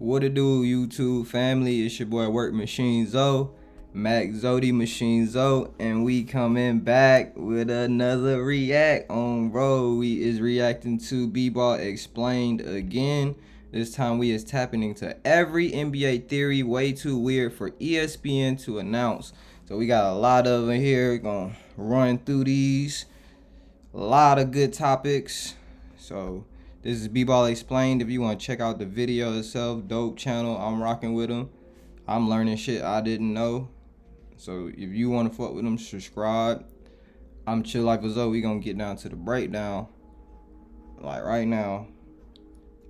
What it do, YouTube family? It's your boy MachineZo MachZody, MachineZo, and we coming back with another react on road. We is reacting to B-Ball Explained again. This time we is tapping into every NBA theory. Way too weird for ESPN to announce. So we got a lot of them here. Gonna run through these. A lot of good topics. So this is B-Ball Explained. If you want to check out the video itself, dope channel. I'm rocking with them. I'm learning shit I didn't know. So if you want to fuck with them, subscribe. I'm Chill Like a Zoe. We gonna get down to the breakdown. Like right now.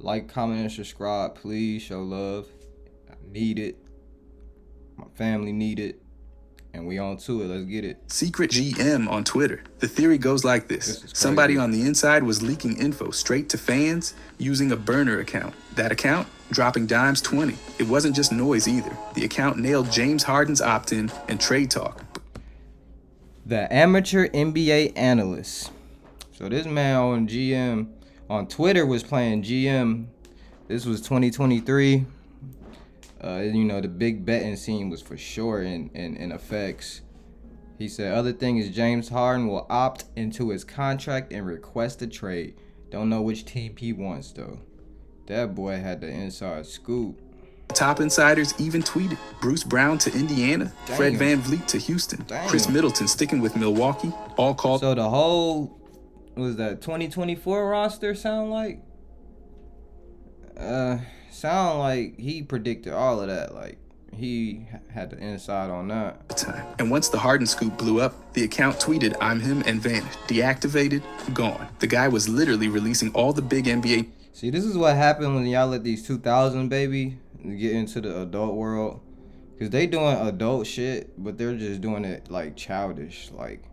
Like, comment, and subscribe. Please show love. I need it. My family need it. And we on to it. Let's get it. Secret GM on Twitter. The theory goes like this. Somebody on the inside was leaking info straight to fans using a burner account. That account? Dropping Dimes 20. It wasn't just noise either. The account nailed James Harden's opt-in and trade talk. The amateur NBA analyst. So this man on GM on Twitter was playing GM. This was 2023. You know, the big betting scene was for sure in effects. He said, other thing is James Harden will opt into his contract and request a trade. Don't know which team he wants, though. That boy had the inside scoop. Top insiders even tweeted. Bruce Brown to Indiana, Damn. Fred VanVleet to Houston, Damn. Chris Middleton sticking with Milwaukee, all called. So the whole, was that 2024 roster sound like? Sound like he predicted all of that. Like he had the inside on that. Time. And once the Harden scoop blew up, the account tweeted I'm him and vanished. Deactivated, gone. The guy was literally releasing all the big NBA. See, this is what happened when y'all let these 2000 baby get into the adult world. Cause they doing adult shit, but they're just doing it like childish. Like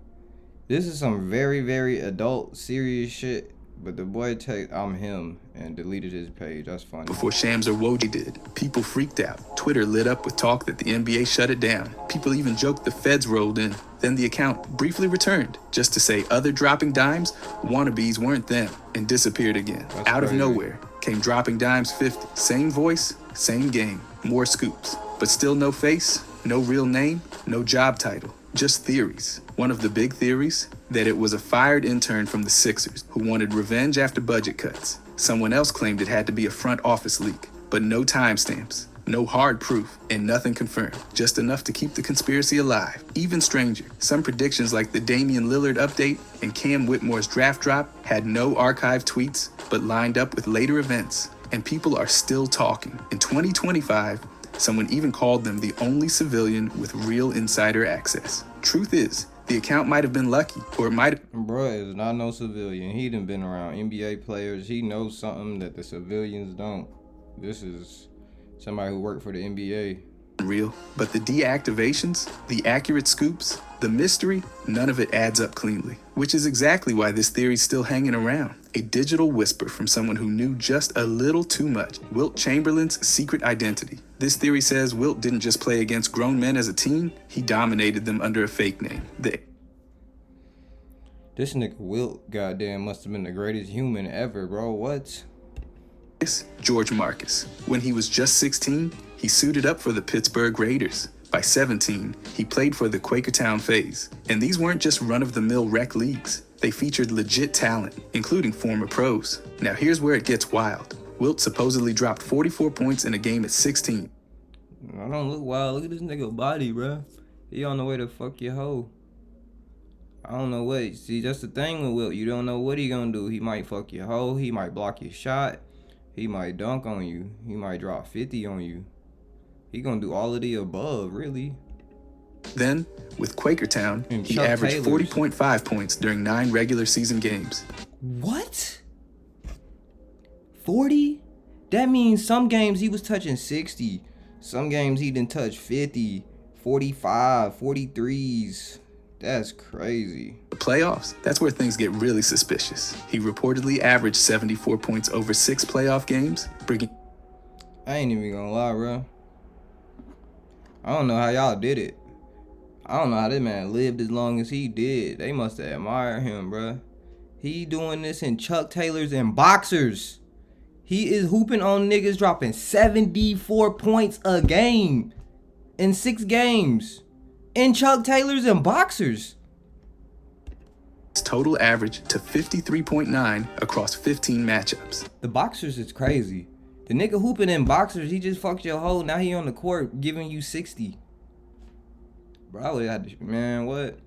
this is some very, very adult serious shit. But the boy take I'm him and deleted his page. That's funny. Before Shams or Woj did, people freaked out. Twitter lit up with talk that the NBA shut it down. People even joked the feds rolled in. Then the account briefly returned, just to say other dropping dimes, wannabes weren't them, and disappeared again. That's out crazy. of nowhere came dropping dimes 50. Same voice, same game, more scoops. But still no face, no real name, no job title. Just theories. One of the big theories, that it was a fired intern from the Sixers who wanted revenge after budget cuts. Someone else claimed it had to be a front office leak, but no timestamps, no hard proof, and nothing confirmed. Just enough to keep the conspiracy alive. Even stranger, some predictions like the Damian Lillard update and Cam Whitmore's draft drop had no archived tweets, but lined up with later events. And people are still talking. In 2025, someone even called them the only civilian with real insider access. Truth is, the account might have been lucky, or it might have. Bruh is not no civilian. He done been around NBA players. He knows something that the civilians don't. This is somebody who worked for the NBA. Real, but the deactivations, the accurate scoops, the mystery, none of it adds up cleanly. Which is exactly why this theory's still hanging around. A digital whisper from someone who knew just a little too much. Wilt Chamberlain's secret identity. This theory says Wilt didn't just play against grown men as a team, he dominated them under a fake name. This nigga Wilt, goddamn, must have been the greatest human ever, bro. What? George Marcus. When he was just 16, he suited up for the Pittsburgh Raiders. By 17, he played for the Quakertown Phase. And these weren't just run-of-the-mill rec leagues. They featured legit talent, including former pros. Now here's where it gets wild. Wilt supposedly dropped 44 points in a game at 16. I don't look wild. Look at this nigga body, bro. He on the way to fuck your hoe. I don't know what. See, that's the thing with Wilt. You don't know what he gonna do. He might fuck your hoe. He might block your shot. He might dunk on you. He might drop 50 on you. He gonna do all of the above, really. Then, with Quakertown, And he Chuck averaged Taylor's. 40.5 points during 9 regular season games. What? 40? That means some games he was touching 60. Some games he didn't touch 50, 45, 43s. That's crazy. The playoffs, that's where things get really suspicious. He reportedly averaged 74 points over 6 playoff games, bringing. I ain't even gonna lie, bro. I don't know how y'all did it. I don't know how this man lived as long as he did. They must have admired him, bro. He doing this in Chuck Taylors and boxers. He is hooping on niggas dropping 74 points a game in 6 games. In Chuck Taylors and boxers. Total average to 53.9 across 15 matchups. The boxers is crazy. The nigga hooping in boxers, he just fucked your hoe. Now he on the court giving you 60. Bro, I would have to, man, what?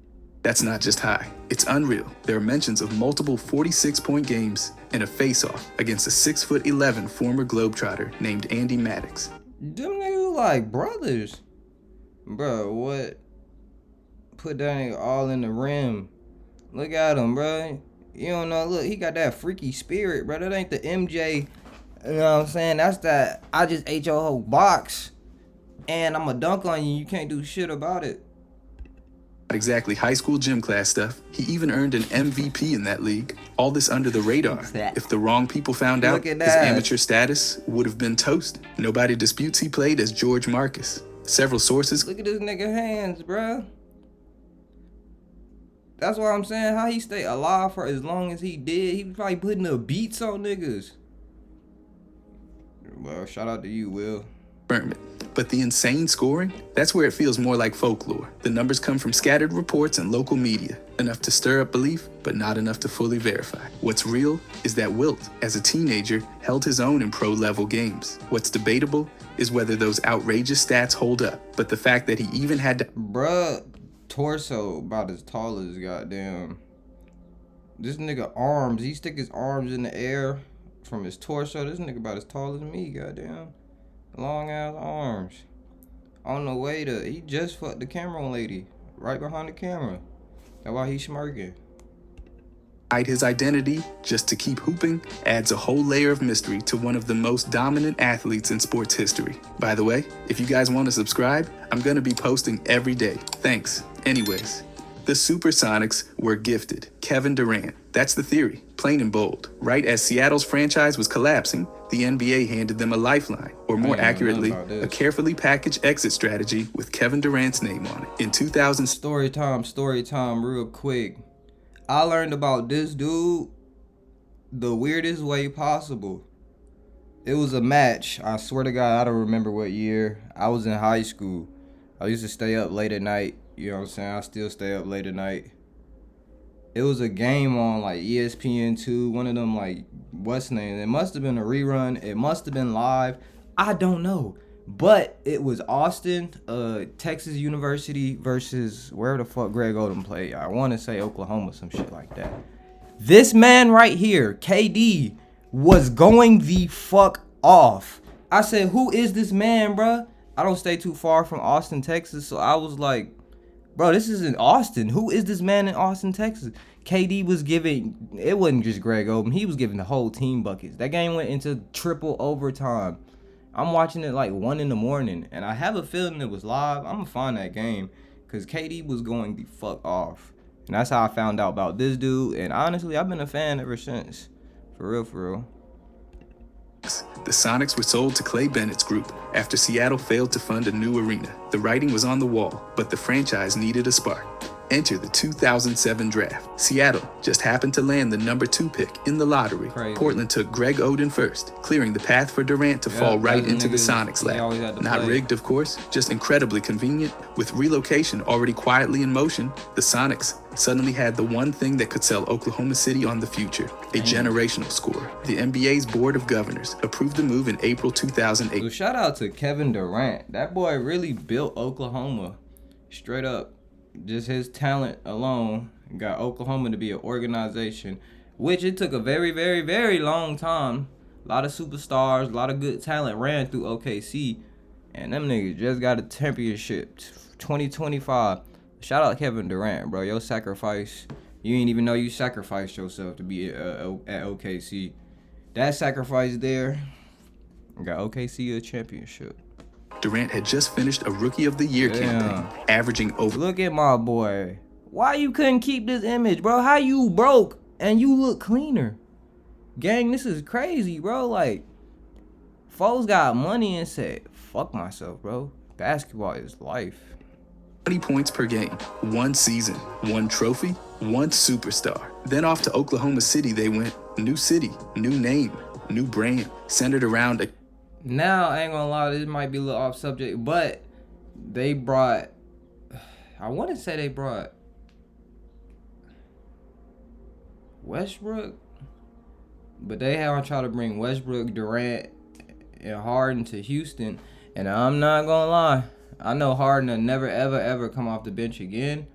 That's not just high. It's unreal. There are mentions of multiple 46-point games and a face-off against a 6'11" former Globetrotter named Andy Maddox. Them niggas look like brothers. Bro, what? Put that nigga all in the rim. Look at him, bro. You don't know, look, he got that freaky spirit, bro. That ain't the MJ, you know what I'm saying? That's that, I just ate your whole box, and I'ma dunk on you. You can't do shit about it. Not exactly high school gym class stuff. He even earned an MVP in that league. All this under the radar. If the wrong people found out, his amateur status would have been toast. Nobody disputes he played as George Marcus. Several sources. Look at this nigga hands, bro. That's why I'm saying how he stayed alive for as long as he did. He was probably putting the beats on niggas. Well, shout out to you, Will. But the insane scoring, that's where it feels more like folklore. The numbers come from scattered reports and local media, enough to stir up belief, but not enough to fully verify. What's real is that Wilt, as a teenager, held his own in pro-level games. What's debatable is whether those outrageous stats hold up, but the fact that he even had to... Bruh, torso about as tall as goddamn. This nigga arms, he stick his arms in the air from his torso. This nigga about as tall as me, goddamn. Long ass arms. On the way to, he just fucked the camera lady right behind the camera. That's why he's smirking. Hide his identity just to keep hooping adds a whole layer of mystery to one of the most dominant athletes in sports history. By the way, if you guys want to subscribe, I'm gonna be posting every day. Thanks. Anyways, the Supersonics were gifted Kevin Durant. That's the theory, plain and bold. Right as Seattle's franchise was collapsing, the NBA handed them a lifeline, or more accurately, a carefully packaged exit strategy with Kevin Durant's name on it. In 2000... Story time, real quick. I learned about this dude the weirdest way possible. It was a match. I swear to God, I don't remember what year. I was in high school. I used to stay up late at night. You know what I'm saying? I still stay up late at night. It was a game on like ESPN 2, one of them like, what's the name? It must have been a rerun. It must have been live. I don't know. But it was Austin, Texas University versus where the fuck Greg Oden played. I want to say Oklahoma, some shit like that. This man right here, KD, was going the fuck off. I said, who is this man, bruh? I don't stay too far from Austin, Texas, so I was like, bro, this is in Austin. Who is this man in Austin, Texas? KD was giving, it wasn't just Greg Oden. He was giving the whole team buckets. That game went into triple overtime. I'm watching it like 1 a.m, and I have a feeling it was live. I'm going to find that game because KD was going the fuck off. And that's how I found out about this dude. And honestly, I've been a fan ever since. For real, for real. The Sonics were sold to Clay Bennett's group after Seattle failed to fund a new arena. The writing was on the wall, but the franchise needed a spark. Enter the 2007 draft. Seattle just happened to land the number 2 pick in the lottery. Crazy. Portland took Greg Oden first, clearing the path for Durant to fall right into the Sonics' lap. Not rigged, of course, just incredibly convenient. With relocation already quietly in motion, the Sonics suddenly had the one thing that could sell Oklahoma City on the future, a generational scorer. The NBA's Board of Governors approved the move in April 2008. So shout out to Kevin Durant. That boy really built Oklahoma. Straight up. Just his talent alone got Oklahoma to be an organization, which it took a very, very, very long time. A lot of superstars, a lot of good talent ran through OKC, and them niggas just got a championship 2025. Shout out Kevin Durant, bro. Your sacrifice, you ain't even know you sacrificed yourself to be at OKC. That sacrifice there got OKC a championship. Durant had just finished a Rookie of the Year campaign, averaging over... Look at my boy. Why you couldn't keep this image, bro? How you broke and you look cleaner? Gang, this is crazy, bro. Like, folks got money and said, fuck myself, bro. Basketball is life. 20 points per game, 1 season, 1 trophy, 1 superstar. Then off to Oklahoma City they went. New city, new name. new brand, centered around a... Now, I ain't gonna lie, this might be a little off subject, but they brought, I want to say they brought Westbrook, but they haven't tried to bring Westbrook, Durant, and Harden to Houston, and I'm not gonna lie, I know Harden will never, ever, ever come off the bench again,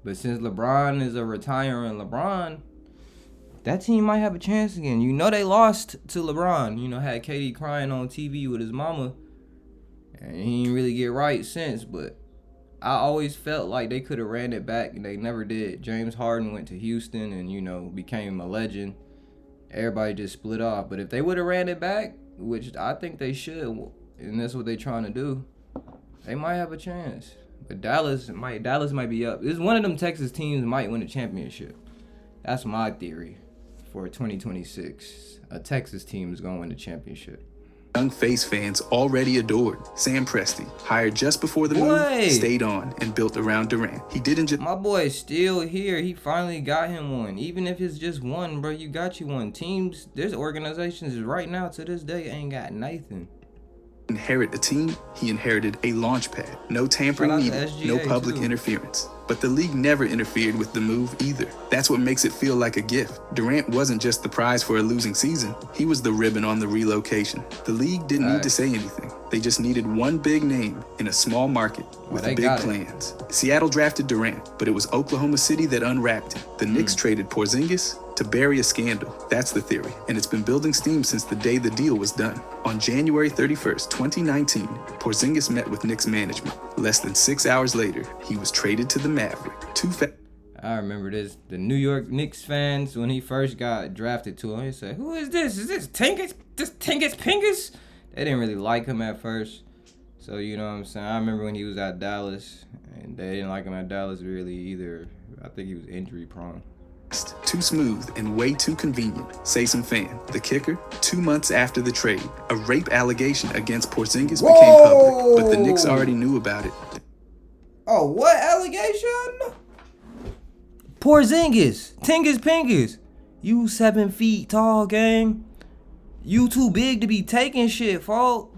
but since LeBron is a retiring LeBron, that team might have a chance again. You know they lost to LeBron. You know, had KD crying on TV with his mama, and he didn't really get right since, but I always felt like they could have ran it back, and they never did. James Harden went to Houston and, you know, became a legend. Everybody just split off. But if they would have ran it back, which I think they should, and that's what they're trying to do, they might have a chance. But Dallas might be up. This is one of them Texas teams might win a championship. That's my theory for 2026. A Texas team is going to win the championship. Young face fans already adored. Sam Presti, hired just before the move, stayed on and built around Durant. He didn't just... My boy is still here. He finally got him one. Even if it's just one, bro, you got you one. Teams, there's organizations right now to this day ain't got nothing. Inherit a team, he inherited a launch pad. No tampering needed, no public interference. But the league never interfered with the move either. That's what makes it feel like a gift. Durant wasn't just the prize for a losing season. He was the ribbon on the relocation. The league didn't need to say anything. They just needed one big name in a small market with big plans. Seattle drafted Durant, but it was Oklahoma City that unwrapped him. The Knicks traded Porzingis to bury a scandal. That's the theory. And it's been building steam since the day the deal was done. On January 31st, 2019, Porzingis met with Knicks management. Less than 6 hours later, he was traded to the Maverick. I remember this. The New York Knicks fans, when he first got drafted to him, they said, "Who is this? Is this Tingus? This Tingus Pingus?" They didn't really like him at first. So, you know what I'm saying? I remember when he was at Dallas, and they didn't like him at Dallas really either. I think he was injury prone. Too smooth and way too convenient, say some fan. The kicker, 2 months after the trade, a rape allegation against Porzingis became public, but the Knicks already knew about it. Oh, what allegation? Porzingis, Tingus Pingus. You 7 feet tall, gang. You too big to be taking shit, folk.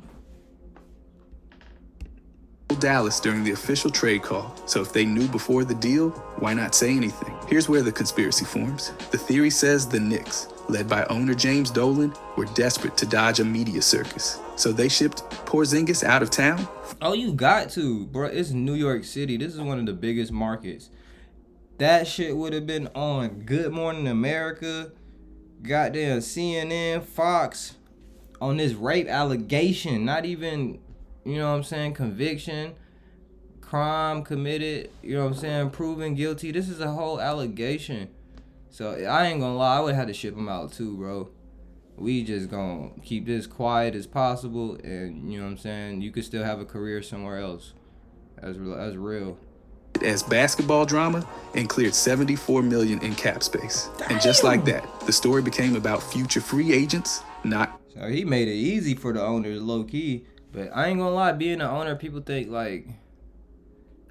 Dallas during the official trade call, so if they knew before the deal, why not say anything? Here's where the conspiracy forms. The theory says the Knicks, led by owner James Dolan, were desperate to dodge a media circus. So they shipped Porzingis out of town? Oh, you got to, bro. It's New York City. This is one of the biggest markets. That shit would have been on Good Morning America, goddamn CNN, Fox, on this rape allegation. Not even, you know what I'm saying, conviction, crime committed, you know what I'm saying, proven guilty. This is a whole allegation. So I ain't gonna lie, I would have to ship him out too, bro. We just gonna keep this quiet as possible, and you know what I'm saying, you could still have a career somewhere else. That's real. As basketball drama and cleared $74 million in cap space. Damn. And just like that, the story became about future free agents, not... So he made it easy for the owners, low key. But I ain't gonna lie, being an owner, people think like,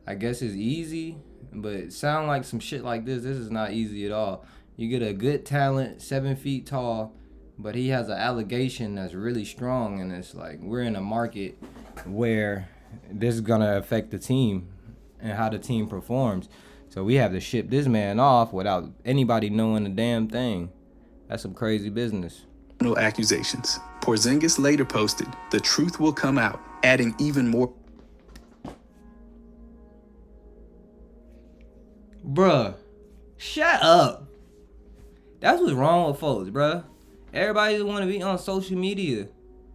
I guess it's easy, but it sound like some shit like this is not easy at all. You get a good talent, 7 feet tall, but he has an allegation that's really strong, and it's like, we're in a market where this is gonna affect the team and how the team performs. So we have to ship this man off without anybody knowing a damn thing. That's some crazy business. Accusations. Porzingis later posted, "The truth will come out," adding even more. Bruh, shut up. That's what's wrong with folks, bruh. Everybody just want to be on social media,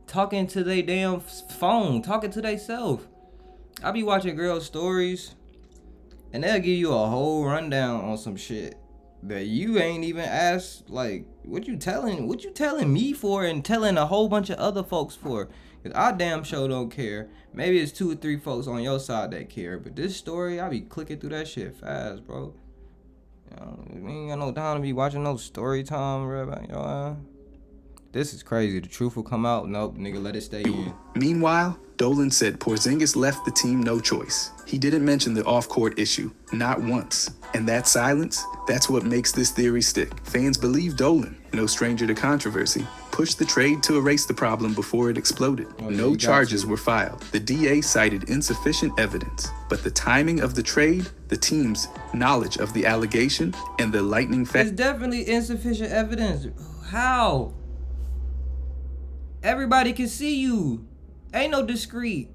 talking to their damn phone, talking to themselves. I be watching girls' stories, and they'll give you a whole rundown on some shit that you ain't even asked. Like, what you telling me for and telling a whole bunch of other folks for? Because I damn sure don't care. Maybe it's 2 or 3 folks on your side that care, but this story, I be clicking through that shit fast, bro. You know, we ain't got no time to be watching no story time, bro. You know, this is crazy. The truth will come out. Nope, nigga, let it stay in. Meanwhile, Dolan said Porzingis left the team no choice. He didn't mention the off-court issue, not once. And that silence, that's what makes this theory stick. Fans believe Dolan, no stranger to controversy, pushed the trade to erase the problem before it exploded. Oh, yeah, No you got charges to. were filed. The DA cited insufficient evidence, but the timing of the trade, the team's knowledge of the allegation, and the lightning It's definitely insufficient evidence. How? Everybody can see you. Ain't no discreet.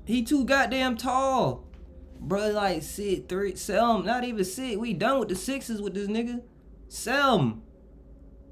He too goddamn tall. Bro, like 6'3", sell him. Not even 6. We done with the 6s with this nigga. Sell him.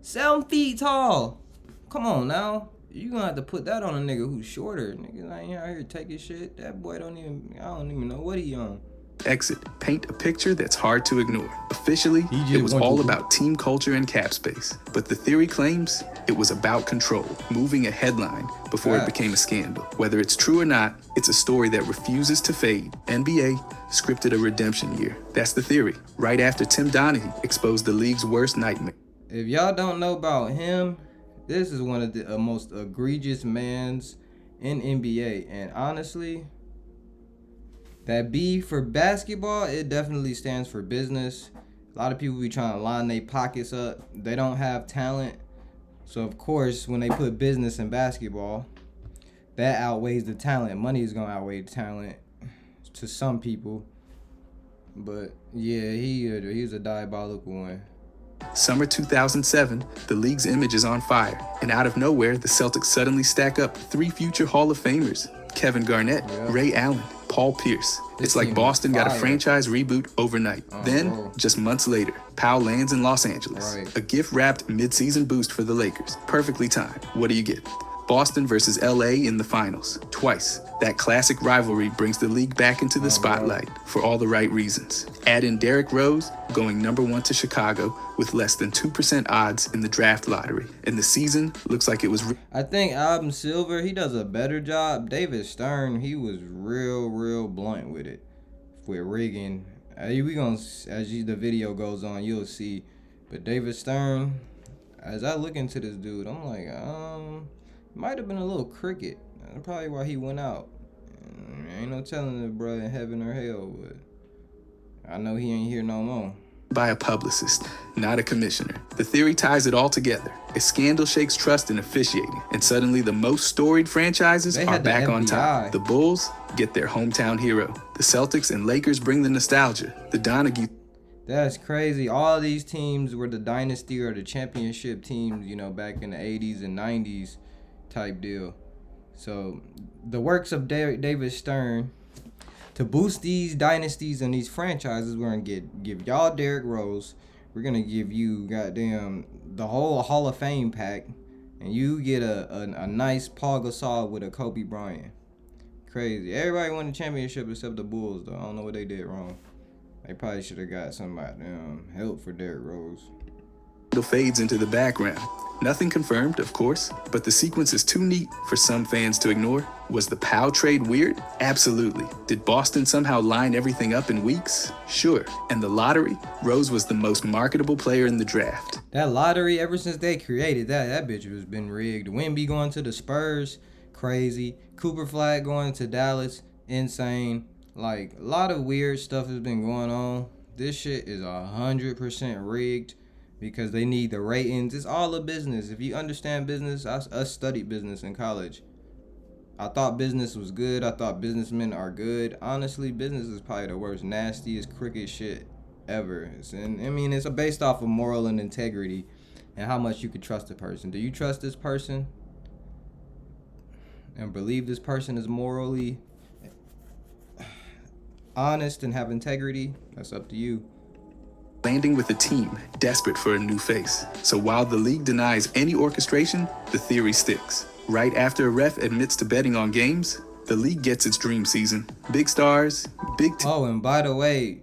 7 feet tall. Come on now. You gonna have to put that on a nigga who's shorter. Nigga ain't out here taking shit. That boy I don't even know what he on. exit paint a picture that's hard to ignore. Officially, it was all about team culture and cap space. But the theory claims it was about control, moving a headline before it became a scandal. Whether it's true or not, it's a story that refuses to fade. NBA scripted a redemption year. That's the theory. Right after Tim Donaghy exposed the league's worst nightmare. If y'all don't know about him, this is one of the most egregious mans in NBA. And honestly, that B for basketball, it definitely stands for business. A lot of people be trying to line their pockets up. They don't have talent. So, of course, when they put business in basketball, that outweighs the talent. Money is going to outweigh the talent to some people. But, yeah, he's a diabolical one. Summer 2007, the league's image is on fire. And out of nowhere, the Celtics suddenly stack up 3 future Hall of Famers. Kevin Garnett, Ray Allen, Paul Pierce. It's like Boston got a franchise reboot overnight. Then, just months later, Powell lands in Los Angeles. A gift-wrapped mid-season boost for the Lakers. Perfectly timed. What do you get? Boston versus LA in the finals. Twice. That classic rivalry brings the league back into the spotlight for all the right reasons. Add in Derrick Rose going #1 to Chicago with less than 2% odds in the draft lottery. And the season looks like it was... I think Adam Silver, he does a better job. David Stern, he was real blunt with it. With rigging. As the video goes on, you'll see. But David Stern, as I look into this dude, I'm like, might have been a little cricket. That's probably why he went out. Ain't no telling the brother in heaven or hell, but I know he ain't here no more. By a publicist, not a commissioner. The theory ties it all together. A scandal shakes trust in officiating, and suddenly the most storied franchises are back on top. The Bulls get their hometown hero. The Celtics and Lakers bring the nostalgia. The Donaghy... That's crazy. All these teams were the dynasty or the championship teams, back in the 80s and 90s type deal. So the works of David Stern to boost these dynasties and these franchises, we're gonna give y'all Derrick Rose. We're gonna give you goddamn the whole Hall of Fame pack, and you get a nice Paul Gasol with a Kobe Bryant. Crazy. Everybody won the championship except the Bulls, though. I don't know what they did wrong. They probably should have got some help for Derrick Rose. Fades into the background. Nothing confirmed, of course, but the sequence is too neat for some fans to ignore. Was the Powell trade weird? Absolutely. Did Boston somehow line everything up in weeks? Sure. And the lottery? Rose was the most marketable player in the draft. That lottery, ever since they created that bitch has been rigged. Wemby going to the Spurs, crazy. Cooper Flag going to Dallas, insane. Like, a lot of weird stuff has been going on. This shit is 100% rigged. Because they need the ratings. It's all a business. If you understand business, I studied business in college. I thought business was good. I thought businessmen are good. Honestly, business is probably the worst, nastiest, crooked shit ever. It's based off of moral and integrity and how much you can trust a person. Do you trust this person and believe this person is morally honest and have integrity? That's up to you. Landing with a team desperate for a new face. So while the league denies any orchestration, the theory sticks. Right after a ref admits to betting on games, the league gets its dream season. Big stars, Oh, and by the way,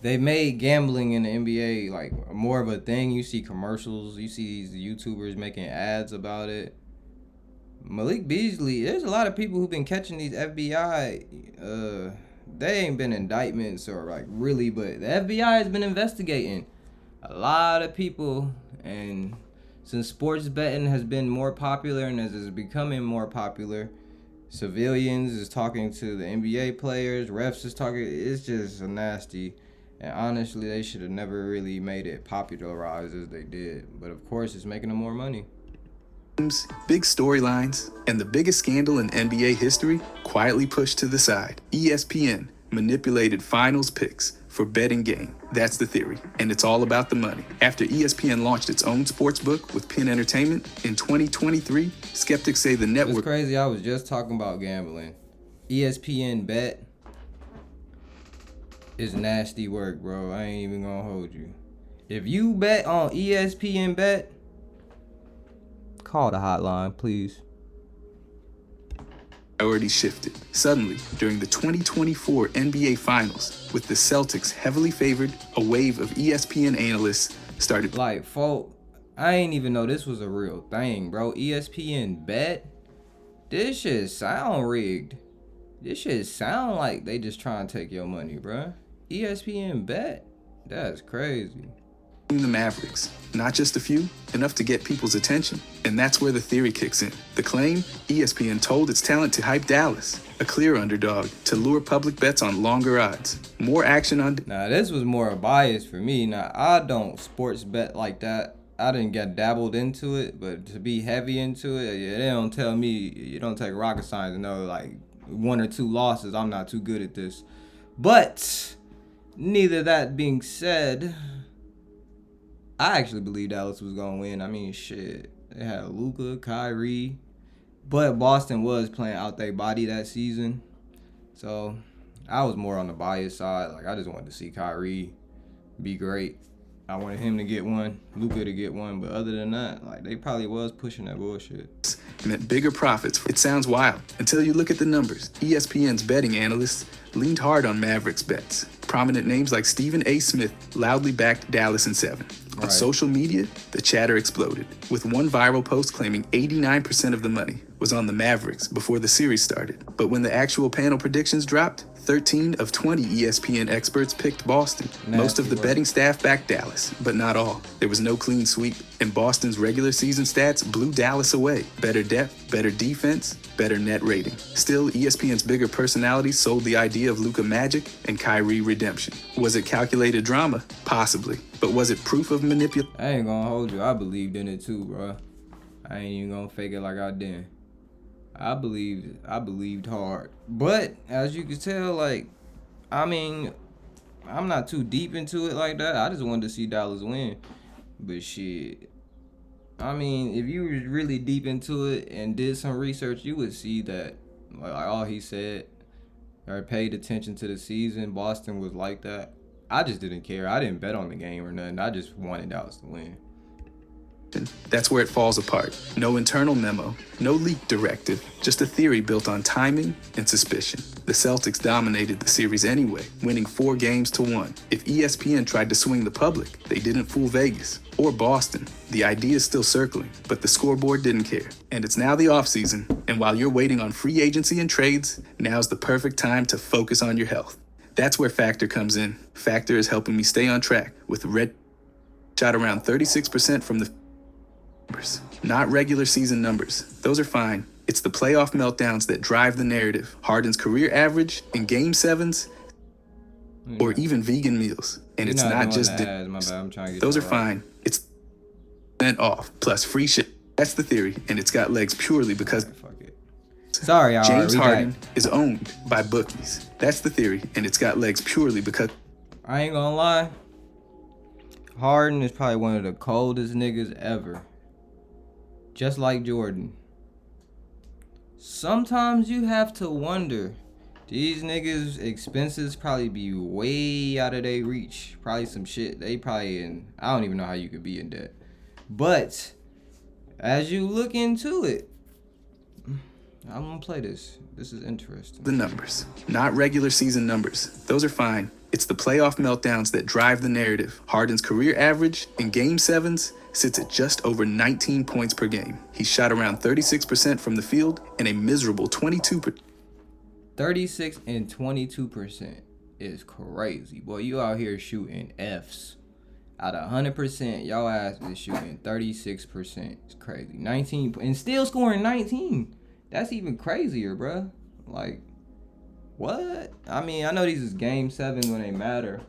they made gambling in the NBA like more of a thing. You see commercials, you see these YouTubers making ads about it. Malik Beasley, there's a lot of people who've been catching these FBI they ain't been indictments or like really, but the FBI has been investigating a lot of people. And since sports betting has been more popular and as it's becoming more popular, civilians is talking to the NBA players, refs is talking. It's just nasty. And honestly, they should have never really made it popularized as they did. But of course, it's making them more money. Big storylines, and the biggest scandal in NBA history quietly pushed to the side. ESPN manipulated finals picks for betting game. That's the theory, and it's all about the money. After ESPN launched its own sportsbook with Penn Entertainment in 2023, skeptics say the network... It's crazy, I was just talking about gambling. ESPN bet is nasty work, bro. I ain't even gonna hold you. If you bet on ESPN bet, call the hotline, please. Priorities shifted. Suddenly, during the 2024 NBA Finals, with the Celtics heavily favored, a wave of ESPN analysts started... Like, folk, I ain't even know this was a real thing, bro. ESPN bet? This shit sound rigged. This shit sound like they just trying to take your money, bro. ESPN bet? That's crazy. The Mavericks. Not just a few, enough to get people's attention. And that's where the theory kicks in. The claim, ESPN told its talent to hype Dallas, a clear underdog, to lure public bets on longer odds. More action on... Now, this was more a bias for me. Now, I don't sports bet like that. I didn't get dabbled into it, but to be heavy into it, yeah, they don't tell me, you don't take rocket science to know, like, 1 or 2 losses, I'm not too good at this. But, neither that being said... I actually believe Dallas was going to win. I mean, shit. They had Luka, Kyrie. But Boston was playing out their body that season. So, I was more on the bias side. Like, I just wanted to see Kyrie be great. I wanted him to get one, Luka to get one. But other than that, like, they probably was pushing that bullshit. Meant bigger profits. It sounds wild until you look at the numbers. ESPN's betting analysts leaned hard on Mavericks bets. Prominent names like Stephen A. Smith loudly backed Dallas in 7. On social media, the chatter exploded, with one viral post claiming 89% of the money was on the Mavericks before the series started. But when the actual panel predictions dropped, 13 of 20 ESPN experts picked Boston. Most of the betting staff backed Dallas, but not all. There was no clean sweep, and Boston's regular season stats blew Dallas away. Better depth, better defense, better net rating. Still, ESPN's bigger personalities sold the idea of Luka magic and Kyrie redemption. Was it calculated drama? Possibly. But was it proof of manipulation? I ain't gonna hold you. I believed in it too, bro. I ain't even gonna fake it like I didn't. I believed hard. But as you can tell, like, I mean, I'm not too deep into it like that. I just wanted to see Dallas win. But shit, I mean, if you was really deep into it and did some research, you would see that, like all he said, or paid attention to the season, Boston was like that. I just didn't care. I didn't bet on the game or nothing. I just wanted Dallas to win. That's where it falls apart. No internal memo, no leaked directive, just a theory built on timing and suspicion. The Celtics dominated the series anyway, winning 4-1. If ESPN tried to swing the public, they didn't fool Vegas or Boston. The idea is still circling, but the scoreboard didn't care. And it's now the offseason, and while you're waiting on free agency and trades, now's the perfect time to focus on your health. That's where Factor comes in. Factor is helping me stay on track with Red shot around 36% from the numbers. Not regular season numbers. Those are fine. It's the playoff meltdowns that drive the narrative. Harden's career average in Game 7s or even vegan meals. And it's not just... Those are fine. It's off plus free shit. That's the theory, and it's got legs purely because... Sorry, y'all. James Harden is owned by bookies. That's the theory, and it's got legs purely because... I ain't gonna lie. Harden is probably one of the coldest niggas ever. Just like Jordan. Sometimes you have to wonder, these niggas' expenses probably be way out of their reach. Probably some shit. They probably in... I don't even know how you could be in debt. But, as you look into it, I'm gonna play this. This is interesting. The numbers, not regular season numbers. Those are fine. It's the playoff meltdowns that drive the narrative. Harden's career average in Game 7s sits at just over 19 points per game. He shot around 36% from the field and a miserable 22%. 36 and 22% is crazy. Boy, you out here shooting Fs. Out of 100%, y'all ass is shooting 36%. It's crazy. 19 and still scoring 19. That's even crazier, bruh. Like, what? I mean, I know these is Game 7 when they matter,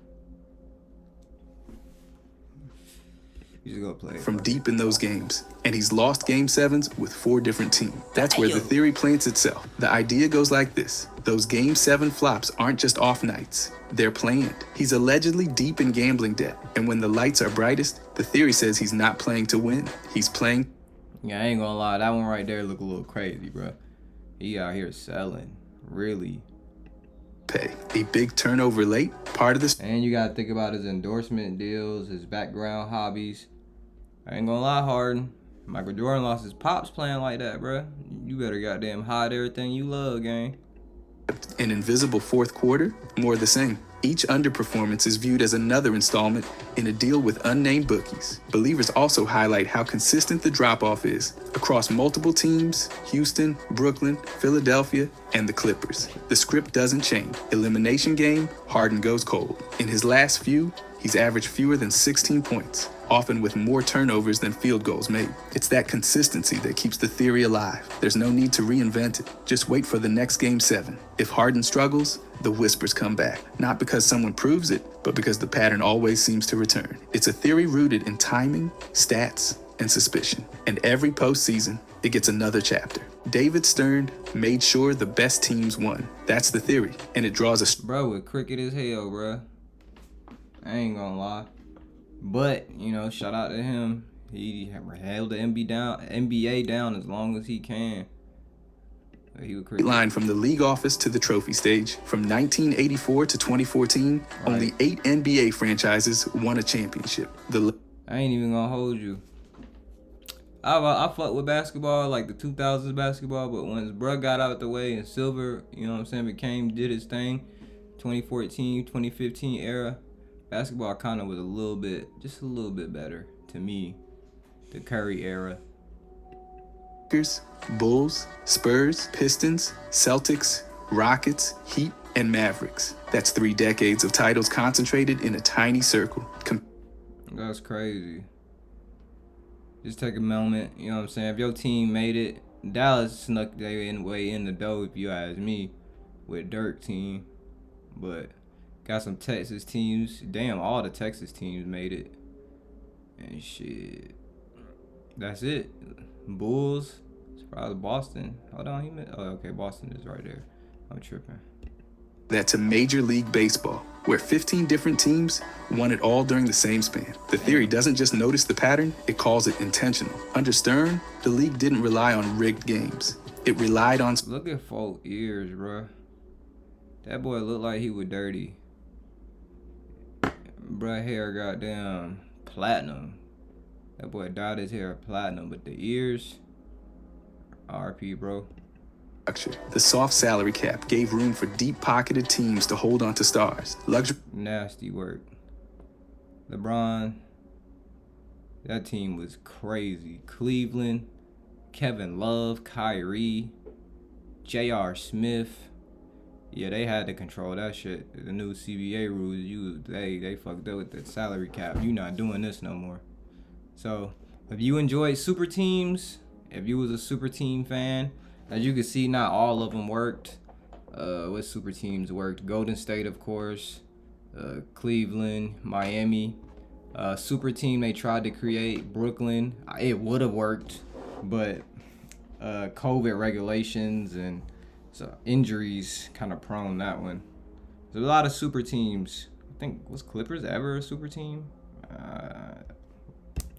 He's gonna play from deep in those games, and he's lost game sevens with 4 different teams. That's where the theory plants itself. The idea goes like this. Those game 7 flops aren't just off nights. They're planned. He's allegedly deep in gambling debt, and when the lights are brightest, the theory says he's not playing to win. He's playing. Yeah, I ain't gonna lie. That one right there look a little crazy, bro. He out here selling. Really. Pay. A big turnover late, part of this. And you gotta think about his endorsement deals, his background hobbies. I ain't gonna lie, Harden. Michael Jordan lost his pops playing like that, bro. You better goddamn hide everything you love, gang. An invisible fourth quarter, more of the same. Each underperformance is viewed as another installment in a deal with unnamed bookies. Believers also highlight how consistent the drop-off is across multiple teams: Houston, Brooklyn, Philadelphia, and the Clippers. The script doesn't change. Elimination game, Harden goes cold. In his last few, he's averaged fewer than 16 points, often with more turnovers than field goals made. It's that consistency that keeps the theory alive. There's no need to reinvent it. Just wait for the next game 7. If Harden struggles, the whispers come back. Not because someone proves it, but because the pattern always seems to return. It's a theory rooted in timing, stats, and suspicion. And every postseason, it gets another chapter. David Stern made sure the best teams won. That's the theory, and it draws a... Bro, with cricket as hell, bro. I ain't gonna lie. But, you know, shout out to him. He held the NBA down as long as he can. He would line from the league office to the trophy stage. From 1984 to 2014, right. Only 8 NBA franchises won a championship. I ain't even gonna hold you. I fuck with basketball, like the 2000s basketball, but once bruh got out the way and Silver, you know what I'm saying, did his thing, 2014, 2015 era, basketball kind of was just a little bit better to me. The Curry era. Lakers, Bulls, Spurs, Pistons, Celtics, Rockets, Heat, and Mavericks. That's 3 decades of titles concentrated in a tiny circle. That's crazy. Just take a moment, you know what I'm saying? If your team made it, Dallas snuck their way in the dough, if you ask me, with Dirk team. But got some Texas teams. Damn, all the Texas teams made it. And shit. That's it. Bulls. Surprised Boston. Hold on, okay, Boston is right there. I'm tripping. That to Major League Baseball, where 15 different teams won it all during the same span. The theory doesn't just notice the pattern, it calls it intentional. Under Stern, the league didn't rely on rigged games. It relied on... Look at folk ears, bro. That boy looked like he was dirty. Bruh hair goddamn platinum. That boy dyed his hair platinum, but the ears, RP, bro. The soft salary cap gave room for deep-pocketed teams to hold on to stars. Nasty work. LeBron, that team was crazy. Cleveland, Kevin Love, Kyrie, J.R. Smith. Yeah, they had to control that shit. The new CBA rules, they fucked up with the salary cap. You not doing this no more. So, if you enjoyed super teams, if you was a super team fan, as you can see, not all of them worked. What super teams worked? Golden State, of course. Cleveland, Miami. Super team they tried to create, Brooklyn. It would have worked, but COVID regulations and injuries kind of prone that one. There's a lot of super teams. I think, was Clippers ever a super team?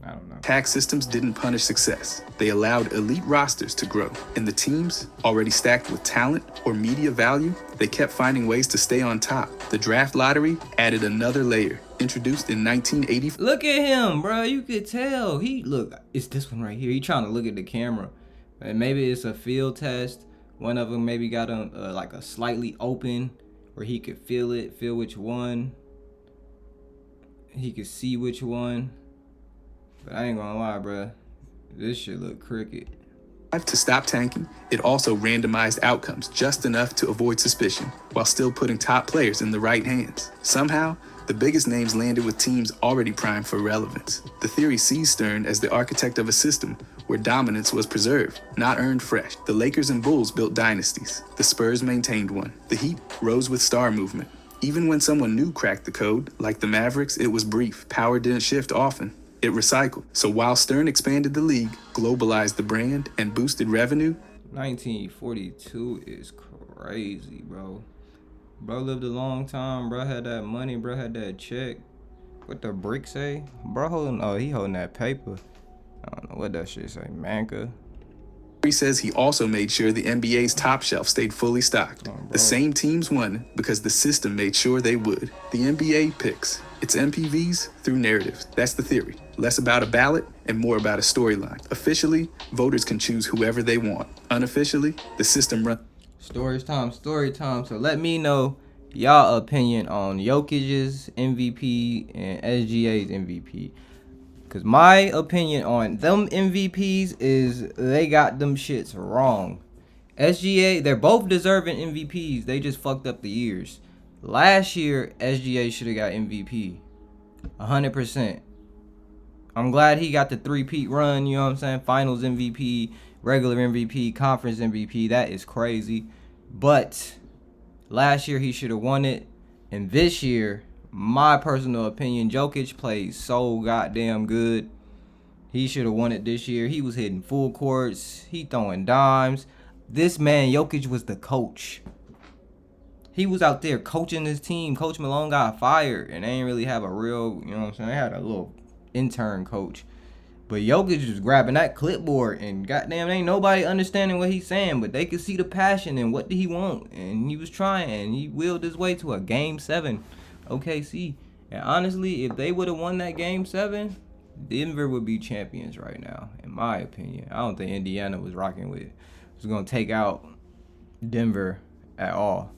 I don't know. Tax systems didn't punish success. They allowed elite rosters to grow. And the teams, already stacked with talent or media value, they kept finding ways to stay on top. The draft lottery added another layer. Introduced in 1980. Look at him, bro. You could tell. It's this one right here. He trying to look at the camera. And maybe it's a field test. One of them maybe got like a slightly open where he could feel which one. He could see which one. But I ain't gonna lie, bro. This shit look cricket. To stop tanking, it also randomized outcomes just enough to avoid suspicion, while still putting top players in the right hands. Somehow, the biggest names landed with teams already primed for relevance. The theory sees Stern as the architect of a system where dominance was preserved, not earned fresh. The Lakers and Bulls built dynasties. The Spurs maintained one. The Heat rose with star movement. Even when someone new cracked the code, like the Mavericks, it was brief. Power didn't shift often. It recycled. So while Stern expanded the league, globalized the brand, and boosted revenue, 1942 is crazy, bro. Bro lived a long time. Bro had that money. Bro had that check. What the brick say? Bro he holding that paper. I don't know what that shit say. Manca. he says he also made sure the NBA's top shelf stayed fully stocked. The same teams won because the system made sure they would. The NBA picks its MPVs through narratives. That's the theory. Less about a ballot and more about a storyline. Officially, voters can choose whoever they want. Unofficially, the system runs. Story time. So let me know y'all opinion on Jokic's MVP and SGA's MVP. Cause my opinion on them MVPs is they got them shits wrong. SGA, they're both deserving MVPs. They just fucked up the years. Last year, SGA should have got MVP. 100%. I'm glad he got the three-peat run, you know what I'm saying? Finals MVP, regular MVP, conference MVP. That is crazy. But last year he should have won it. And this year, my personal opinion, Jokic played so goddamn good. He should have won it this year. He was hitting full courts. He throwing dimes. This man, Jokic, was the coach. He was out there coaching his team. Coach Malone got fired, and they didn't really have a real, you know what I'm saying? They had a little intern coach. But Jokic was grabbing that clipboard, and goddamn, ain't nobody understanding what he's saying, but they could see the passion and what did he want. And he was trying, and he willed his way to a Game 7 OKC. And honestly, if they would have won that Game 7, Denver would be champions right now, in my opinion. I don't think Indiana was going to take out Denver at all.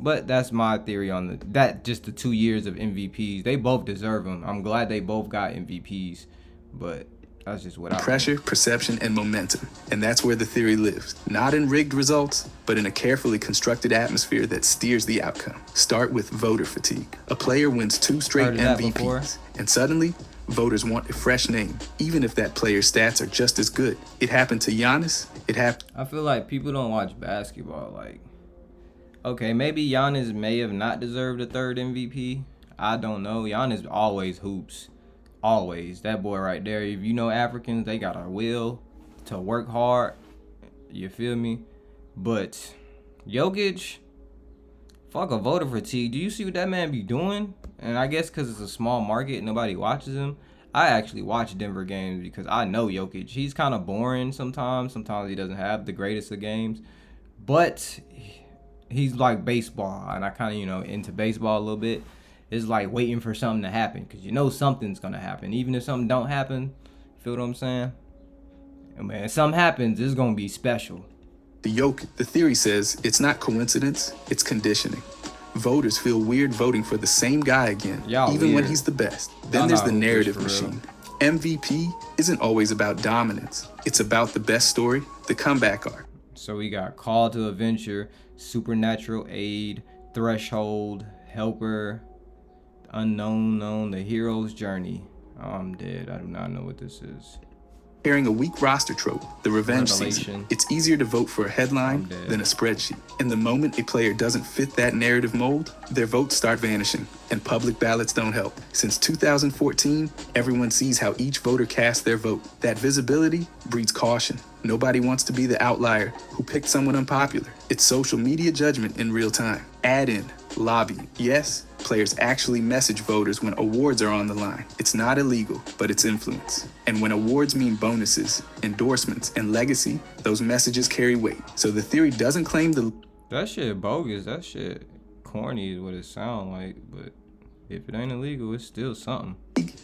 But that's my theory on just the 2 years of MVPs. They both deserve them. I'm glad they both got MVPs, but that's just what I pressure, perception, and momentum. And that's where the theory lives. Not in rigged results, but in a carefully constructed atmosphere that steers the outcome. Start with voter fatigue. A player wins 2 straight MVPs, and suddenly, voters want a fresh name, even if that player's stats are just as good. It happened to Giannis. I feel like people don't watch basketball. Like, okay, maybe Giannis may have not deserved a 3rd MVP. I don't know. Giannis always hoops. Always. That boy right there. If you know Africans, they got a will to work hard. You feel me? But Jokic, fuck a voter fatigue. Do you see what that man be doing? And I guess because it's a small market, nobody watches him. I actually watch Denver games because I know Jokic. He's kind of boring sometimes. Sometimes he doesn't have the greatest of games. But he's like baseball, and I kind of, into baseball a little bit. It's like waiting for something to happen because you know something's going to happen. Even if something don't happen, feel what I'm saying? And man, if something happens, it's going to be special. The theory says it's not coincidence, it's conditioning. Voters feel weird voting for the same guy again, even when he's the best. Then there's the narrative machine. MVP isn't always about dominance. It's about the best story, the comeback arc. So we got Call to Adventure, Supernatural Aid, Threshold, Helper, Unknown Known, The Hero's Journey. Oh, I'm dead. I do not know what this is. Carrying a weak roster trope, the revenge season, it's easier to vote for a headline than a spreadsheet. And the moment a player doesn't fit that narrative mold, their votes start vanishing, and public ballots don't help. Since 2014, everyone sees how each voter casts their vote. That visibility breeds caution. Nobody wants to be the outlier who picked someone unpopular. It's social media judgment in real time. Add in lobbying. Yes, players actually message voters when awards are on the line. It's not illegal, but it's influence. And when awards mean bonuses, endorsements, and legacy, those messages carry weight. So the theory doesn't claim that shit bogus. That shit corny is what it sound like, but if it ain't illegal, it's still something.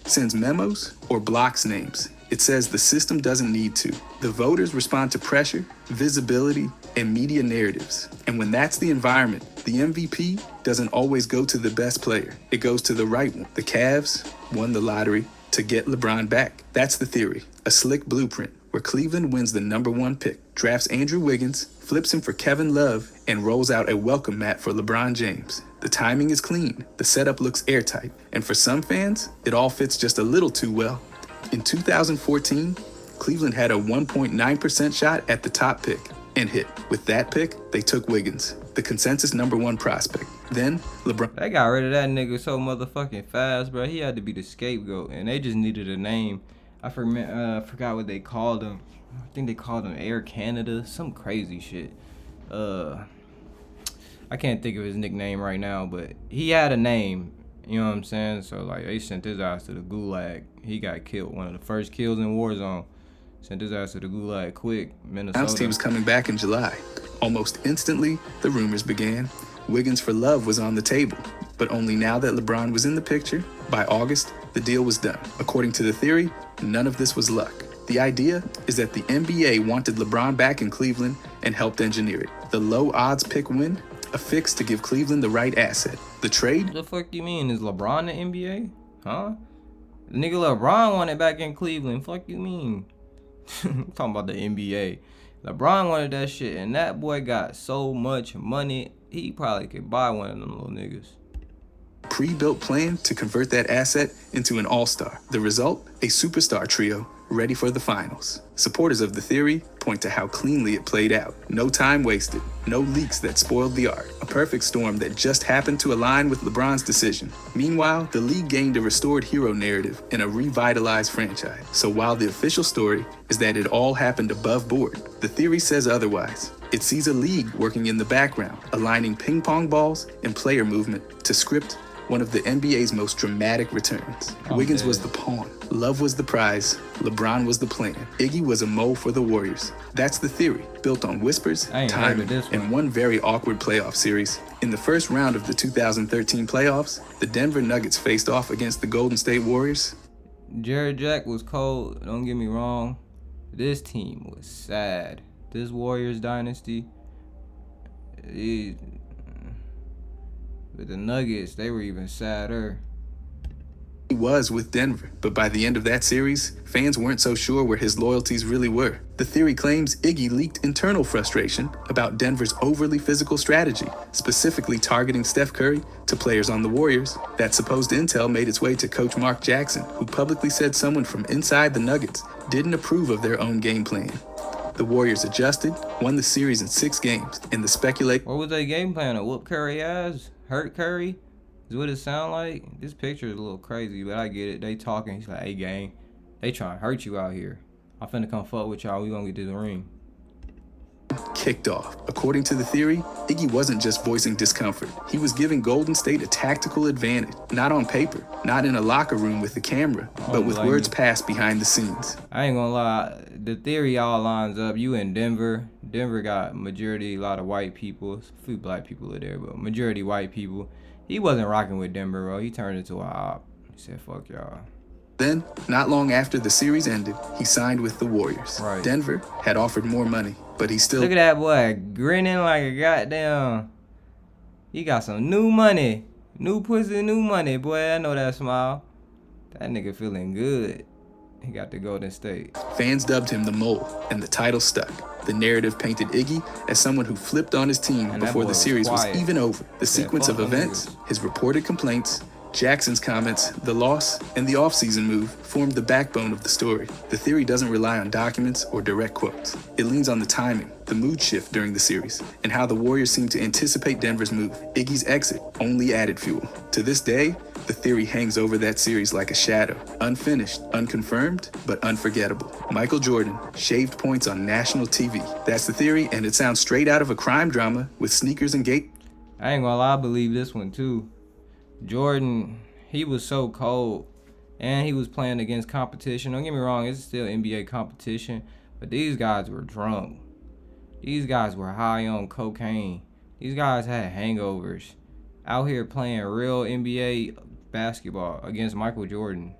Sends memos or blocks names. It says the system doesn't need to. The voters respond to pressure, visibility, and media narratives. And when that's the environment, the MVP doesn't always go to the best player. It goes to the right one. The Cavs won the lottery to get LeBron back. That's the theory. A slick blueprint where Cleveland wins the #1 pick, drafts Andrew Wiggins, flips him for Kevin Love, and rolls out a welcome mat for LeBron James. The timing is clean. The setup looks airtight. And for some fans, it all fits just a little too well. In 2014, Cleveland had a 1.9% shot at the top pick and hit. With that pick, they took Wiggins, the consensus #1 prospect. Then, LeBron They got rid of that nigga so motherfucking fast, bro. He had to be the scapegoat, and they just needed a name. I forgot what they called him. I think they called him Air Canada, some crazy shit. I can't think of his nickname right now, but he had a name. You know what I'm saying? So like they sent his ass to the gulag. He got killed. One of the first kills in Warzone. Sent his ass to the gulag quick. announced Minnesota. he was coming back in July. Almost instantly, the rumors began. Wiggins for Love was on the table, but only now that LeBron was in the picture. By August, the deal was done. According to the theory, none of this was luck. The idea is that the NBA wanted LeBron back in Cleveland and helped engineer it. The low odds pick win, a fix to give Cleveland the right asset. The trade, What the fuck you mean? Is LeBron the NBA? Huh? Nigga LeBron wanted back in Cleveland. Fuck you mean? I'm talking about the NBA. LeBron wanted that shit, and that boy got so much money, he probably could buy one of them little niggas. pre-built plan to convert that asset into an all-star. The result, a superstar trio ready for the finals. Supporters of the theory point to how cleanly it played out. No time wasted, no leaks that spoiled the art. A perfect storm that just happened to align with LeBron's decision. Meanwhile, the league gained a restored hero narrative and a revitalized franchise. So while the official story is that it all happened above board, the theory says otherwise. It sees a league working in the background, aligning ping pong balls and player movement to script one of the NBA's most dramatic returns. Wiggins was the pawn, Love was the prize, LeBron was the plan, Iggy was a mole for the Warriors. That's the theory, built on whispers, I ain't heard of timing, this one. and one very awkward playoff series. In the first round of the 2013 playoffs, the Denver Nuggets faced off against the Golden State Warriors. Jared Jack was cold, don't get me wrong. This team was sad. This Warriors dynasty, with the Nuggets, they were even sadder. He was with Denver, but by the end of that series, fans weren't so sure where his loyalties really were. The theory claims Iggy leaked internal frustration about Denver's overly physical strategy, specifically targeting Steph Curry to players on the Warriors. That supposed intel made its way to coach Mark Jackson, who publicly said someone from inside the Nuggets didn't approve of their own game plan. The Warriors adjusted, won the series in 6 games, and the speculation. What was their game plan? To whoop Curry ass? Hurt Curry? Is what it sound like? This picture is a little crazy, but I get it. They talking. He's like, hey, gang, they trying to hurt you out here. I'm finna come fuck with y'all. We gonna get to the ring. Kicked off. According to the theory, Iggy wasn't just voicing discomfort. He was giving Golden State a tactical advantage, not on paper, not in a locker room with the camera, but with words passed behind the scenes. I ain't gonna lie, the theory all lines up. You in Denver. Denver got majority, a lot of white people. A few black people are there, but majority white people. He wasn't rocking with Denver, bro. He turned into a op. He said, fuck y'all. Then, not long after the series ended, he signed with the Warriors. Right. Denver had offered more money, but he still Look at that boy grinning like a goddamn. He got some new money. New pussy, new money, boy. I know that smile. That nigga feeling good. He got the Golden State. Fans dubbed him the Mole, and the title stuck. The narrative painted Iggy as someone who flipped on his team And that before boy the was series was quiet. even over. The sequence "Fuck of them events, niggas." his reported complaints, Jackson's comments, the loss, and the offseason move formed the backbone of the story. The theory doesn't rely on documents or direct quotes. It leans on the timing, the mood shift during the series, and how the Warriors seemed to anticipate Denver's move. Iggy's exit only added fuel. To this day, the theory hangs over that series like a shadow. Unfinished, unconfirmed, but unforgettable. Michael Jordan shaved points on national TV. That's the theory, and it sounds straight out of a crime drama with sneakers and gate. I ain't gonna lie, I believe this one too. Jordan, he was so cold, and he was playing against competition. Don't get me wrong, it's still NBA competition, but these guys were drunk. These guys were high on cocaine. These guys had hangovers. Out here playing real NBA basketball against Michael Jordan.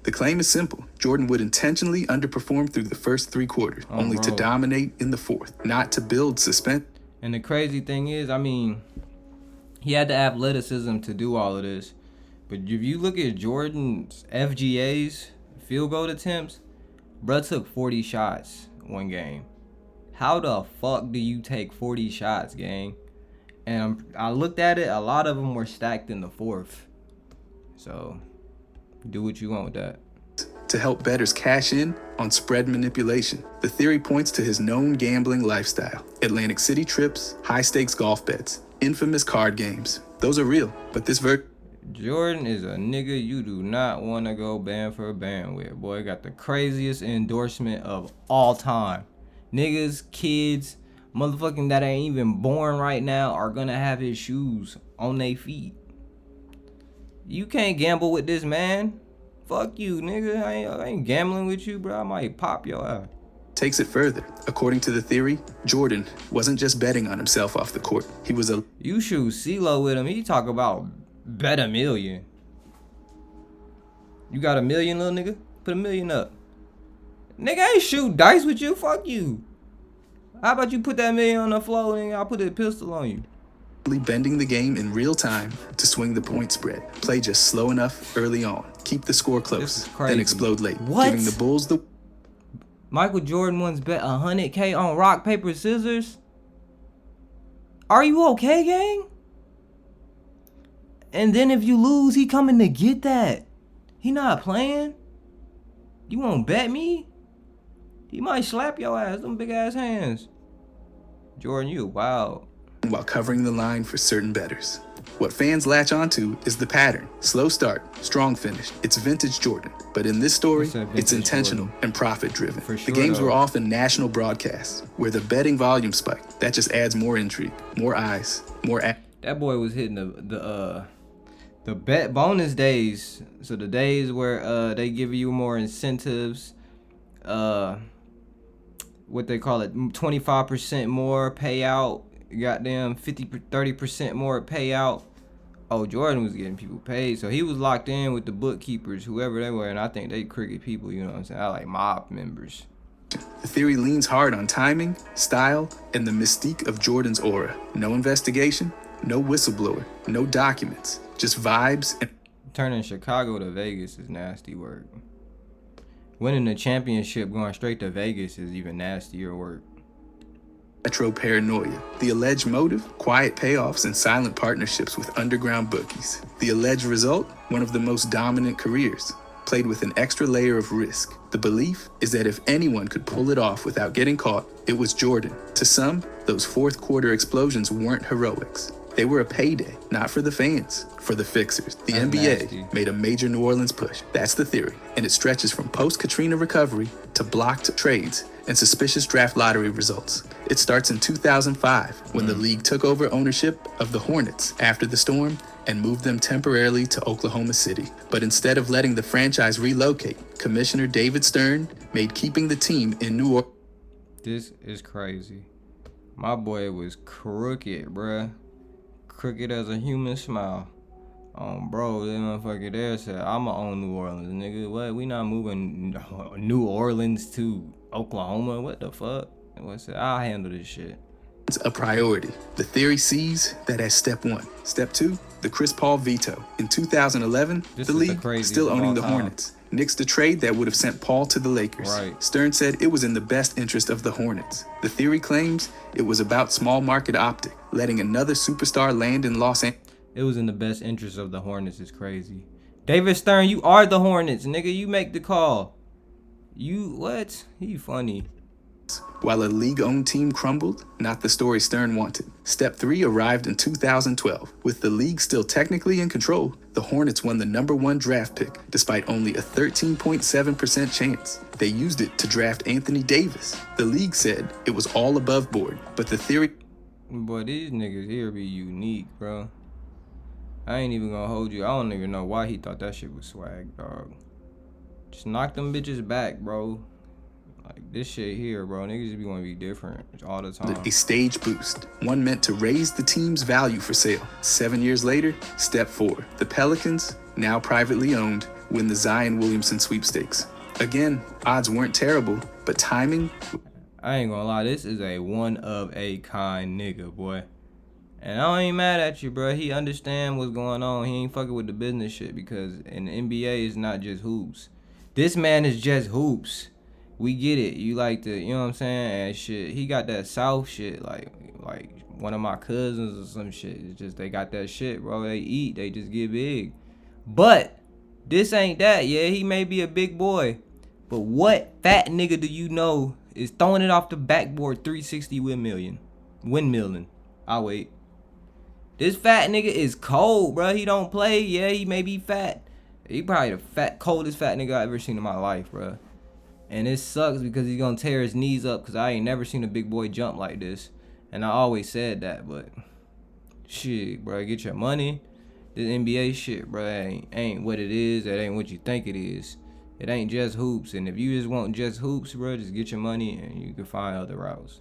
The claim is simple. Jordan would intentionally underperform through the first 3 quarters, only to bro. dominate in the 4th, not to build suspense. And the crazy thing is, I mean, he had the athleticism to do all of this. But if you look at Jordan's FGAs, field goal attempts, bruh took 40 shots one game. How the fuck do you take 40 shots, gang? And I looked at it, a lot of them were stacked in the 4th. So, do what you want with that. To help bettors cash in on spread manipulation. The theory points to his known gambling lifestyle, Atlantic City trips, high-stakes golf bets, infamous card games. Those are real, but this Jordan is a nigga you do not want to go band for band with. Boy, got the craziest endorsement of all time. Niggas, kids, motherfucking that ain't even born right now are gonna have his shoes on their feet. You can't gamble with this man. Fuck you, nigga. I ain't gambling with you, bro. I might pop your ass. takes it further. According to the theory, Jordan wasn't just betting on himself off the court. He was a... You shoot CeeLo with him, he talk about bet $1 million. You got $1 million, little nigga? Put $1 million up. Nigga, I ain't shoot dice with you. Fuck you. How about you put that $1 million on the floor and I'll put a pistol on you? bending the game in real time to swing the point spread. Play just slow enough early on. Keep the score close, then explode late. What? Giving the Bulls the... Michael Jordan once bet $100K on rock, paper, scissors. Are you okay, gang? And then if you lose, he coming to get that. He not playing. You won't bet me? He might slap your ass, them big ass hands. Jordan, you wild. While covering the line for certain bettors. What fans latch onto is the pattern. Slow start, strong finish. It's vintage Jordan. But in this story, it's intentional and profit-driven. The games were often national broadcasts, where the betting volume spiked. That just adds more intrigue, more eyes, more... That boy was hitting the bet bonus days. So the days where they give you more incentives. What they call it, 25% more payout. Goddamn 30% more payout. Oh, Jordan was getting people paid, so he was locked in with the bookkeepers, whoever they were, and I think they cricket people, you know what I'm saying? I like mob members. The theory leans hard on timing, style, and the mystique of Jordan's aura. No investigation, no whistleblower, no documents, just vibes. And turning Chicago to Vegas is nasty work. Winning the championship going straight to Vegas is even nastier work. Metro paranoia. The alleged motive, quiet payoffs and silent partnerships with underground bookies. The alleged result, one of the most dominant careers, played with an extra layer of risk. The belief is that if anyone could pull it off without getting caught, it was Jordan. To some, those fourth quarter explosions weren't heroics. They were a payday, not for the fans, for the fixers. The NBA made a major New Orleans push. That's the theory. And it stretches from post-Katrina recovery to blocked trades and suspicious draft lottery results. It starts in 2005 when the league took over ownership of the Hornets after the storm and moved them temporarily to Oklahoma City. But instead of letting the franchise relocate, Commissioner David Stern made keeping the team in New Orleans. This is crazy. My boy was crooked, bruh. Crooked as a human smile. Bro, that motherfucker there said, I'ma own New Orleans, nigga. What? We not moving New Orleans to Oklahoma? What the fuck? What's it? I'll handle this shit. It's a priority. The theory sees that as step one. Step two, the Chris Paul veto. In 2011, the league, still owning the Hornets, nixed a trade that would have sent Paul to the Lakers. Right. Stern said it was in the best interest of the Hornets. The theory claims it was about small market optic, letting another superstar land in Los Angeles. It was in the best interest of the Hornets is crazy. David Stern, you are the Hornets, nigga. You make the call. You, what? He funny. While a league-owned team crumbled, not the story Stern wanted. Step 3 arrived in 2012. With the league still technically in control, the Hornets won the #1 draft pick, despite only a 13.7% chance. They used it to draft Anthony Davis. The league said it was all above board, but the theory... Boy, these niggas here be unique, bro. I ain't even gonna hold you. I don't even know why he thought that shit was swag, dog. Just knock them bitches back, bro. Like, this shit here, bro. Niggas just be wanna be different all the time. A stage boost. One meant to raise the team's value for sale. 7 years later, step 4. The Pelicans, now privately owned, win the Zion Williamson sweepstakes. Again, odds weren't terrible, but timing... I ain't gonna lie, this is a one-of-a-kind nigga, boy. And I ain't mad at you, bro. He understand what's going on. He ain't fucking with the business shit because in the NBA, it's not just hoops. This man is just hoops. We get it. You like the, you know what I'm saying? And shit, he got that South shit, like one of my cousins or some shit. It's just they got that shit, bro. They eat, they just get big. But this ain't that. Yeah, he may be a big boy. But what fat nigga do you know is throwing it off the backboard 360 windmilling? I'll wait. This fat nigga is cold, bro. He don't play. Yeah, he may be fat. He probably the coldest fat nigga I ever seen in my life, bro. And it sucks because he's gonna tear his knees up because I ain't never seen a big boy jump like this. And I always said that, but shit, bro, get your money. This NBA shit, bro, ain't what it is. That ain't what you think it is. It ain't just hoops. And if you just want just hoops, bro, just get your money and you can find other routes.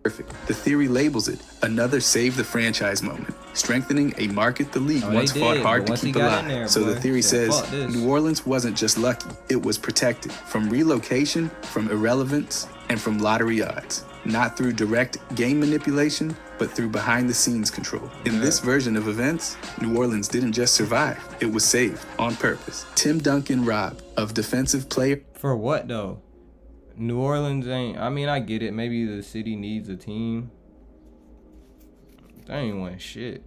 Perfect. The theory labels it another save the franchise moment, strengthening a market the league once fought hard to keep alive. There, so boy, the theory says New Orleans wasn't just lucky, it was protected from relocation, from irrelevance, and from lottery odds. Not through direct game manipulation, but through behind-the-scenes control. In this version of events, New Orleans didn't just survive, it was saved on purpose. Tim Duncan robbed of defensive player. For what, though? New Orleans ain't... I mean, I get it. Maybe the city needs a team. They ain't win shit.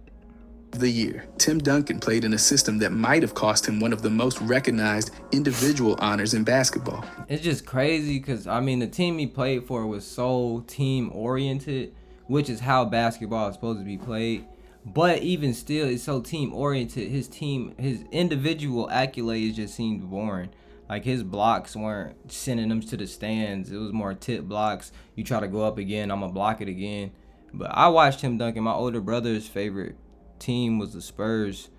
The year, Tim Duncan played in a system that might have cost him one of the most recognized individual honors in basketball. It's just crazy because, I mean, the team he played for was so team-oriented, which is how basketball is supposed to be played. But even still, it's so team-oriented. His individual accolades just seemed boring. Like, his blocks weren't sending them to the stands. It was more tip blocks. You try to go up again, I'm going to block it again. But I watched Tim Duncan. My older brother's favorite team was the Spurs.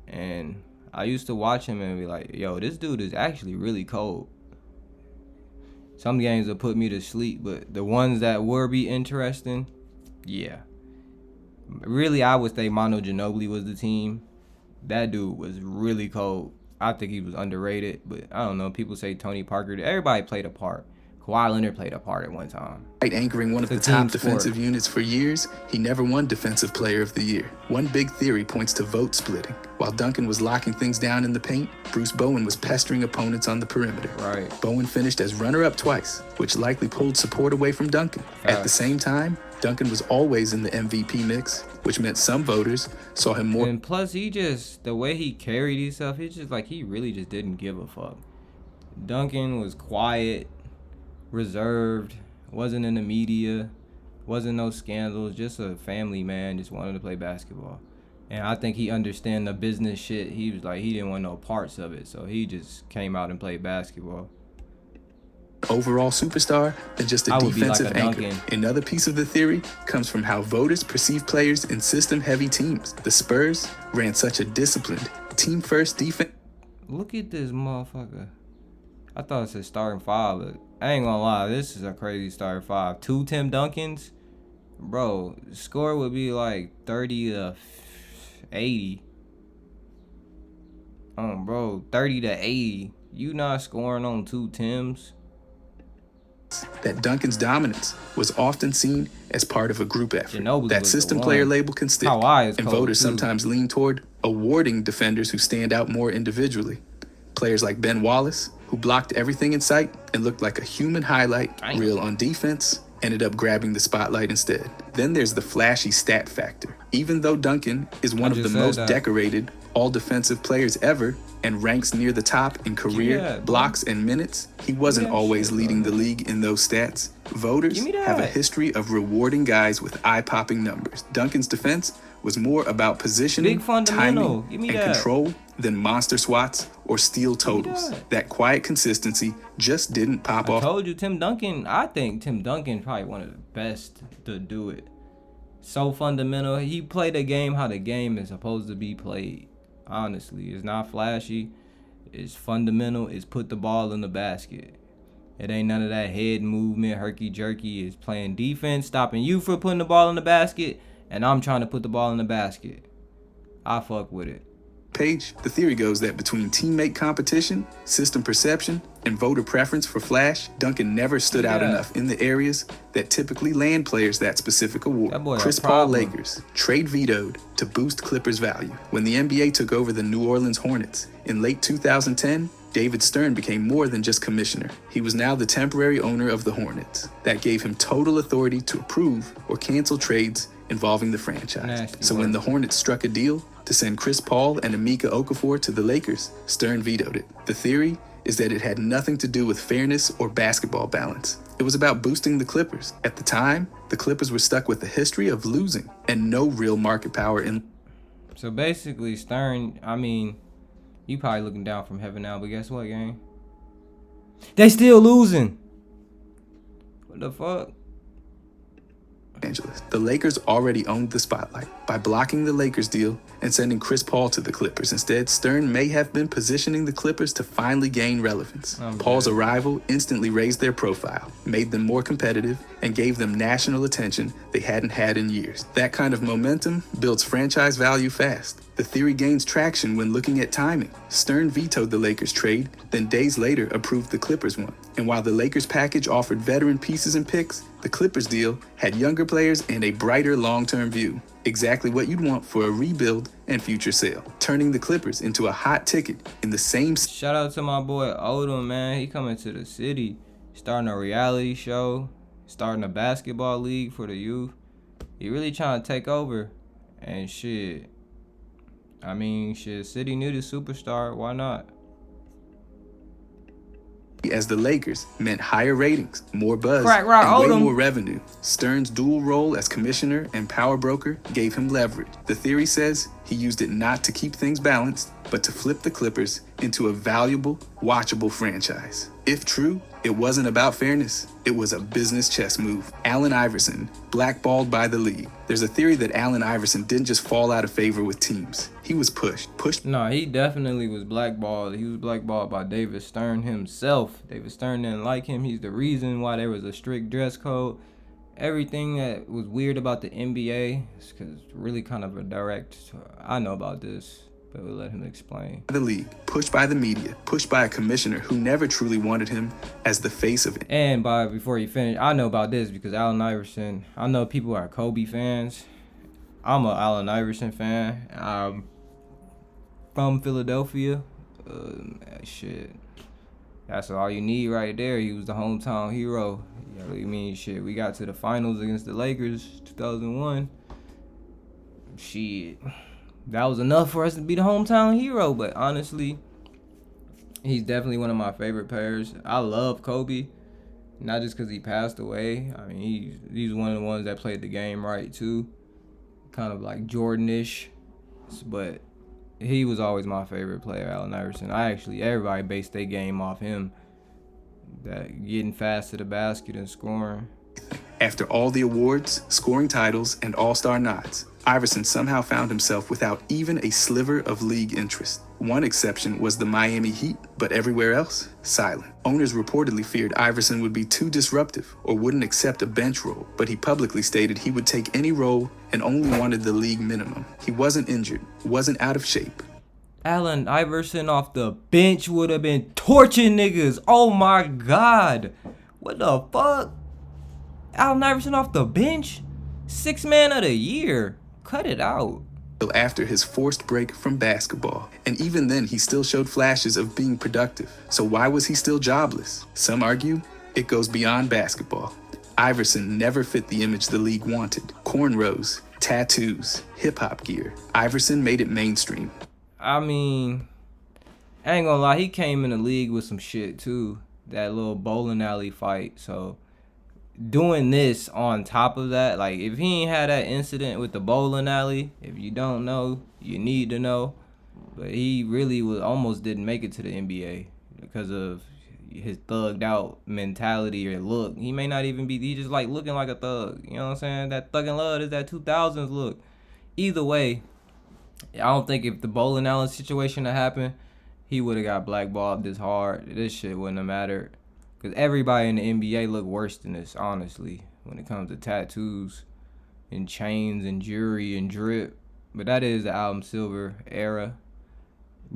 And I used to watch him and be like, yo, this dude is actually really cold. Some games will put me to sleep, but the ones that would be interesting, yeah. Really, I would say Manu Ginobili was the team. That dude was really cold. I think he was underrated, but I don't know. People say Tony Parker. Everybody played a part. Kawhi Leonard played a part at one time. Anchoring one of the top defensive units for years, he never won Defensive Player of the Year. One big theory points to vote splitting. While Duncan was locking things down in the paint, Bruce Bowen was pestering opponents on the perimeter. Right. Bowen finished as runner-up twice, which likely pulled support away from Duncan. At the same time, Duncan was always in the MVP mix, which meant some voters saw him more. And plus, the way he carried himself, it's just like he really just didn't give a fuck. Duncan was quiet, reserved, wasn't in the media, wasn't no scandals, just a family man, just wanted to play basketball. And I think he understand the business shit. He was like, he didn't want no parts of it, so he just came out and played basketball. Overall superstar than just a defensive anchor. Another piece of the theory comes from how voters perceive players in system-heavy teams. The Spurs ran such a disciplined, team-first defense. Look at this motherfucker. I thought it said starting five, but I ain't gonna lie, this is a crazy starting five. 2 Tim Duncans, bro. Score would be like 30 to 80. Bro, 30 to 80. You not scoring on 2 Tims? That Duncan's dominance was often seen as part of a group effort. Ginobili that system player label can stick, and voters sometimes lean toward awarding defenders who stand out more individually. Players like Ben Wallace, who blocked everything in sight and looked like a human highlight reel on defense, ended up grabbing the spotlight instead. Then there's the flashy stat factor. Even though Duncan is one of the most decorated all-defensive players ever and ranks near the top in career blocks and minutes, he wasn't always leading the league in those stats. Voters have a history of rewarding guys with eye-popping numbers. Duncan's defense was more about positioning, timing, and control than monster swats or steal totals. That quiet consistency just didn't pop off. I told you, Tim Duncan, I think Tim Duncan probably one of the best to do it. So fundamental. He played the game how the game is supposed to be played. Honestly, it's not flashy. It's fundamental. It's put the ball in the basket. It ain't none of that head movement, herky-jerky. It's playing defense, stopping you from putting the ball in the basket, and I'm trying to put the ball in the basket. I fuck with it. Page, the theory goes that between teammate competition, system perception, and voter preference for flash, Duncan never stood out enough in the areas that typically land players that specific award. Chris Paul Lakers, trade vetoed to boost Clippers' value. When the NBA took over the New Orleans Hornets in late 2010, David Stern became more than just commissioner. He was now the temporary owner of the Hornets. That gave him total authority to approve or cancel trades involving the franchise. So when the Hornets struck a deal to send Chris Paul and Emeka Okafor to the Lakers, Stern vetoed it. The theory is that it had nothing to do with fairness or basketball balance. It was about boosting the Clippers. At the time, the Clippers were stuck with a history of losing and no real market power in. So basically, Stern, I mean, you probably looking down from heaven now, but guess what, gang? They still losing. What the fuck? Angeles. The Lakers already owned the spotlight by blocking the Lakers deal and sending Chris Paul to the Clippers. Instead, Stern may have been positioning the Clippers to finally gain relevance. Paul's arrival instantly raised their profile, made them more competitive, and gave them national attention they hadn't had in years. That kind of momentum builds franchise value fast. The theory gains traction when looking at timing. Stern vetoed the Lakers trade, then days later approved the Clippers one. And while the Lakers package offered veteran pieces and picks, the Clippers deal had younger players and a brighter long-term view. Exactly what you'd want for a rebuild and future sale, turning the Clippers into a hot ticket in the same. Shout out to my boy Odom, man. He coming to the city, starting a reality show, starting a basketball league for the youth. He really trying to take over, and shit. I mean, shit, city needed a superstar. Why not? As the Lakers meant higher ratings, more buzz, Crack rock, and way Odom. more revenue. Stern's dual role as commissioner and power broker gave him leverage. The theory says he used it not to keep things balanced, but to flip the Clippers into a valuable, watchable franchise. If true, it wasn't about fairness. It was a business chess move. Allen Iverson, blackballed by the league. There's a theory that Allen Iverson didn't just fall out of favor with teams. He was pushed. No, he definitely was blackballed. He was blackballed by David Stern himself. David Stern didn't like him. He's the reason why there was a strict dress code. Everything that was weird about the NBA, because it's really kind of a direct, I know about this, but we'll let him explain. The league, pushed by the media, pushed by a commissioner who never truly wanted him as the face of it. And before you finish, I know about this because Allen Iverson, I know people are Kobe fans. I'm a Allen Iverson fan. I'm from Philadelphia. Shit. That's all you need right there. He was the hometown hero. You know what I mean? Shit, we got to the finals against the Lakers 2001. Shit. That was enough for us to be the hometown hero. But honestly, he's definitely one of my favorite players. I love Kobe. Not just because he passed away. I mean, he's one of the ones that played the game right, too. Kind of like Jordan-ish. But he was always my favorite player, Allen Iverson. Everybody based their game off him. That getting fast to the basket and scoring. After all the awards, scoring titles, and all-star nods, Iverson somehow found himself without even a sliver of league interest. One exception was the Miami Heat, but everywhere else, silent. Owners reportedly feared Iverson would be too disruptive or wouldn't accept a bench role, but he publicly stated he would take any role and only wanted the league minimum. He wasn't injured, wasn't out of shape. Allen Iverson off the bench would have been torching niggas. Oh my God. What the fuck? Allen Iverson off the bench? 6th man of the year. Cut it out. After his forced break from basketball, and even then he still showed flashes of being productive. So why was he still jobless? Some argue it goes beyond basketball. Iverson never fit the image the league wanted. Cornrows, tattoos, hip-hop gear. Iverson made it mainstream. I mean, I ain't gonna lie, he came in the league with some shit too. That little bowling alley fight. So doing this on top of that, like if he ain't had that incident with the bowling alley, if you don't know, you need to know. But he really almost didn't make it to the NBA because of his thugged out mentality or look. He may not even be, he just like looking like a thug. You know what I'm saying? That Thug and Love is that 2000s look. Either way, I don't think if the bowling alley situation had happened, he would have got blackballed this hard. This shit wouldn't have mattered. Because everybody in the NBA look worse than this, honestly, when it comes to tattoos and chains and jewelry and drip. But that is the Album Silver era.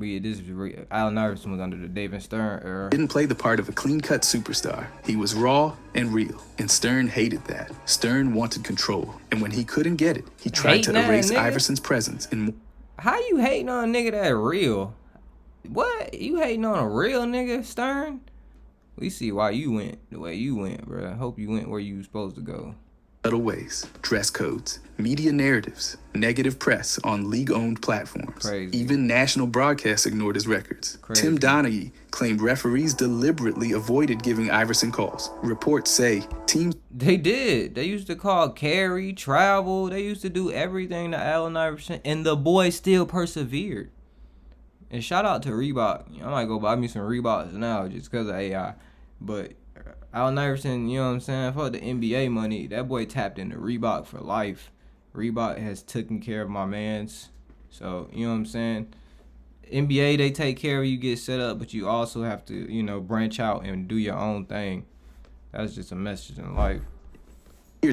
Allen Iverson was under the David Stern era. Didn't play the part of a clean-cut superstar. He was raw and real, and Stern hated that. Stern wanted control, and when he couldn't get it, he tried to erase Iverson's presence in. How you hating on a nigga that real? What? You hating on a real nigga, Stern? We see why you went the way you went, bro. I hope you went where you was supposed to go. subtle ways, dress codes, media narratives, negative press on league-owned platforms. Crazy. Even national broadcasts ignored his records. Crazy. Tim Donaghy claimed referees deliberately avoided giving Iverson calls. Reports say teams... They did. They used to call carry, travel. They used to do everything to Allen Iverson, and the boy still persevered. And shout out to Reebok. I might go buy me some Reeboks now just because of AI. But Allen Iverson, you know what I'm saying? For the NBA money, that boy tapped into Reebok for life. Reebok has taken care of my mans. So, you know what I'm saying? NBA, they take care of you, get set up, but you also have to, branch out and do your own thing. That's just a message in life.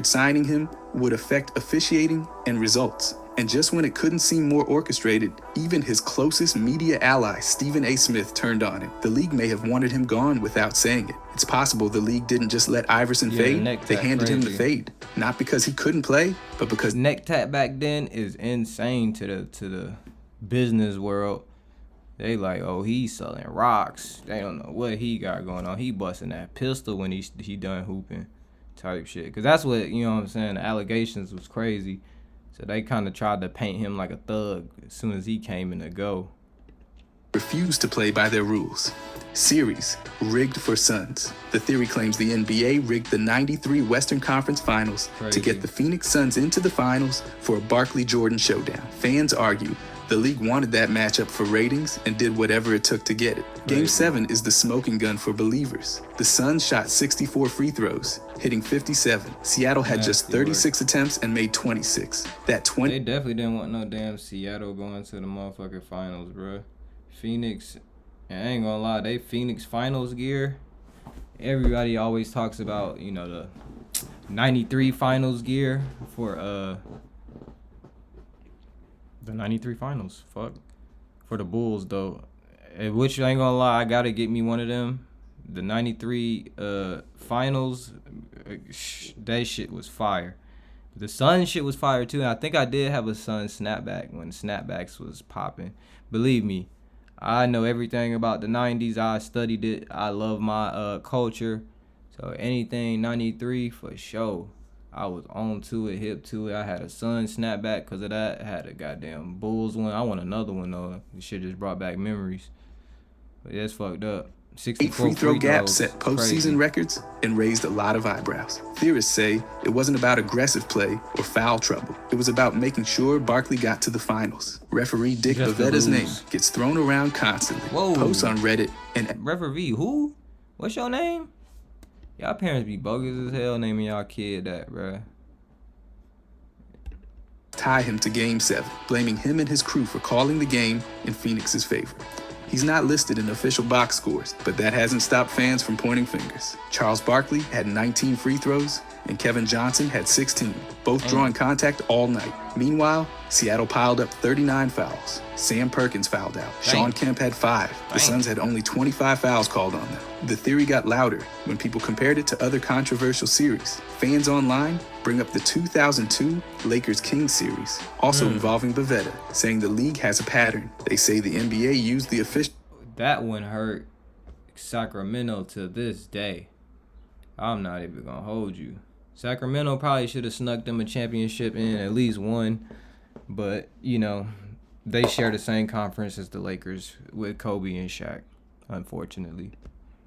Signing him would affect officiating and results. And just when it couldn't seem more orchestrated, even his closest media ally, Stephen A. Smith, turned on him. The league may have wanted him gone without saying it. It's possible the league didn't just let Iverson fade, they handed him the fade. Not because he couldn't play, but because... Neck tap back then is insane to the business world. They like, oh, he's selling rocks. They don't know what he got going on. He busting that pistol when he done hooping type shit. Because that's what, you know what I'm saying, the allegations was crazy. So they kind of tried to paint him like a thug as soon as he came in to go. Refused to play by their rules. Series rigged for Suns. The theory claims the NBA rigged the '93 Western Conference Finals to get the Phoenix Suns into the finals for a Barkley-Jordan showdown. Fans argue the league wanted that matchup for ratings and did whatever it took to get it. Game 7 is the smoking gun for believers. The Suns shot 64 free throws, hitting 57. Seattle had just 36 attempts and made 26. They definitely didn't want no damn Seattle going to the motherfucking finals, bro. Phoenix, and I ain't gonna lie, they Phoenix finals gear. Everybody always talks about, the 93 finals gear for the 93 finals. Fuck. For the Bulls though. Which I ain't gonna lie, I gotta get me one of them. The 93 finals, that shit was fire. The Sun shit was fire too. And I think I did have a Sun snapback when snapbacks was popping. Believe me, I know everything about the 90s. I studied it. I love my culture. So anything 93 for sure. I was on to it, hip to it. I had a Sun snapback because of that. I had a goddamn Bulls one. I want another one though. This shit just brought back memories. But yeah, it's fucked up. 8 free throw gaps set postseason records and raised a lot of eyebrows. Theorists say it wasn't about aggressive play or foul trouble. It was about making sure Barkley got to the finals. Referee Dick Bavetta's name gets thrown around constantly. Whoa. Posts on Reddit and... Referee who? What's your name? Y'all parents be bogus as hell naming y'all kid that, bruh. Tie him to Game 7, blaming him and his crew for calling the game in Phoenix's favor. He's not listed in official box scores, but that hasn't stopped fans from pointing fingers. Charles Barkley had 19 free throws, and Kevin Johnson had 16, both drawing contact all night. Meanwhile, Seattle piled up 39 fouls. Sam Perkins fouled out. Sean Kemp had 5. The Suns had only 25 fouls called on them. The theory got louder when people compared it to other controversial series. Fans online bring up the 2002 Lakers-Kings series, also involving Bavetta, saying the league has a pattern. They say the NBA used the official... That one hurt Sacramento to this day. I'm not even gonna hold you. Sacramento probably should have snuck them a championship in, at least one. But, they share the same conference as the Lakers with Kobe and Shaq, unfortunately.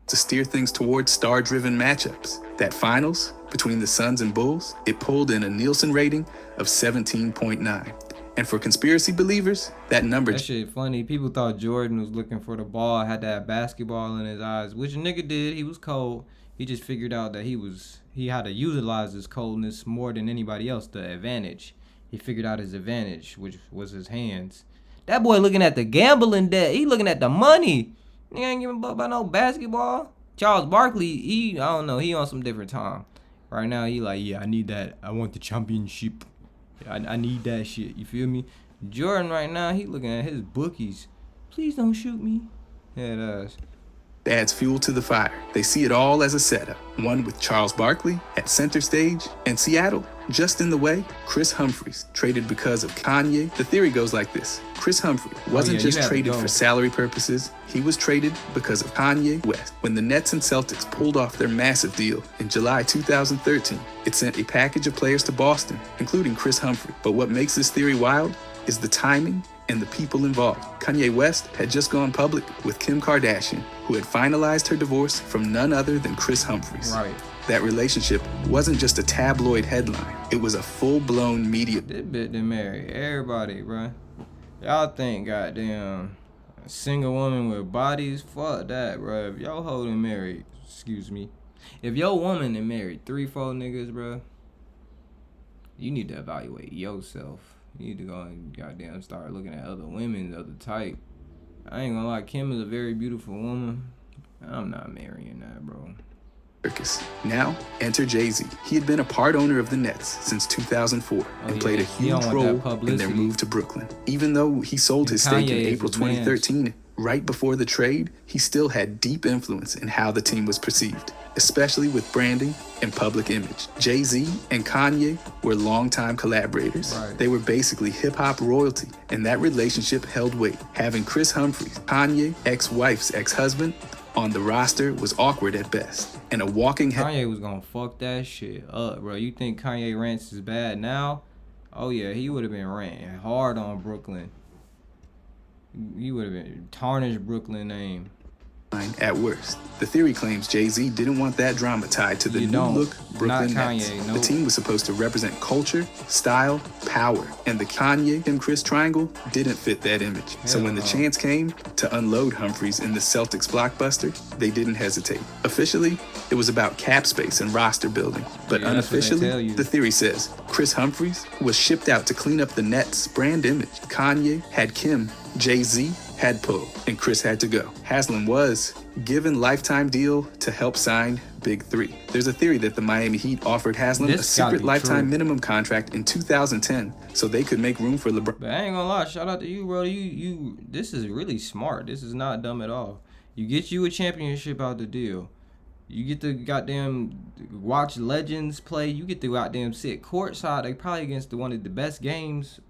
To steer things towards star-driven matchups. That finals between the Suns and Bulls, it pulled in a Nielsen rating of 17.9. And for conspiracy believers, that number... That shit funny. People thought Jordan was looking for the ball, had that basketball in his eyes, which a nigga did. He was cold. He just figured out that he had to utilize his coldness more than anybody else, the advantage. He figured out his advantage, which was his hands. That boy looking at the gambling debt. He looking at the money. He ain't giving a fuck about no basketball. Charles Barkley, I don't know, he on some different time. Right now, he like, yeah, I need that. I want the championship. I need that shit. You feel me? Jordan right now, he looking at his bookies. Please don't shoot me. Yeah, it does. adds fuel to the fire. They see it all as a setup, one with Charles Barkley at center stage, and Seattle just in the way. Chris Humphries traded because of Kanye. The theory goes like this. Chris Humphrey wasn't just traded for salary purposes. He was traded because of Kanye West. When the Nets and Celtics pulled off their massive deal in July 2013, it sent a package of players to Boston, including Chris Humphrey. But what makes this theory wild is the timing and the people involved. Kanye West had just gone public with Kim Kardashian, who had finalized her divorce from none other than Chris Humphries. Right. That relationship wasn't just a tabloid headline. It was a full-blown media. This bitch done married everybody, bruh. Y'all think goddamn a single woman with bodies? Fuck that, bruh. If your hoe done married, if your woman done married 3-4 niggas, bruh, you need to evaluate yourself. You need to go and goddamn start looking at other women of the type. I ain't gonna lie, Kim is a very beautiful woman. I'm not marrying that, bro. Now, enter Jay-Z. He had been a part owner of the Nets since 2004 and played a huge role in their move to Brooklyn. Even though he sold his stake in April 2013, right before the trade, he still had deep influence in how the team was perceived, especially with branding and public image. Jay-Z and Kanye were longtime collaborators. Right. They were basically hip-hop royalty, and that relationship held weight. Having Chris Humphries, Kanye, ex-wife's ex-husband, on the roster was awkward at best, and a walking Kanye was gonna fuck that shit up, bro. You think Kanye rants is bad now? Oh yeah, he would have been ranting hard on Brooklyn. He would have been tarnished Brooklyn name. At worst. The theory claims Jay-Z didn't want that drama tied to the new look Brooklyn Nets. The team was supposed to represent culture, style, power, and the Kanye and Chris triangle didn't fit that image. So when the chance came to unload Humphries in the Celtics blockbuster, they didn't hesitate. Officially, it was about cap space and roster building, but unofficially, the theory says Chris Humphries was shipped out to clean up the Nets' brand image. Kanye had Kim, Jay-Z had pull, and Chris had to go. Haslam was given lifetime deal to help sign Big Three. There's a theory that the Miami Heat offered Haslam a secret lifetime minimum contract in 2010 so they could make room for LeBron. But I ain't gonna lie, shout out to you, bro. You this is really smart. This is not dumb at all. You get you a championship out the deal. You get to goddamn watch legends play. You get to goddamn sit courtside. They probably against one of the best games,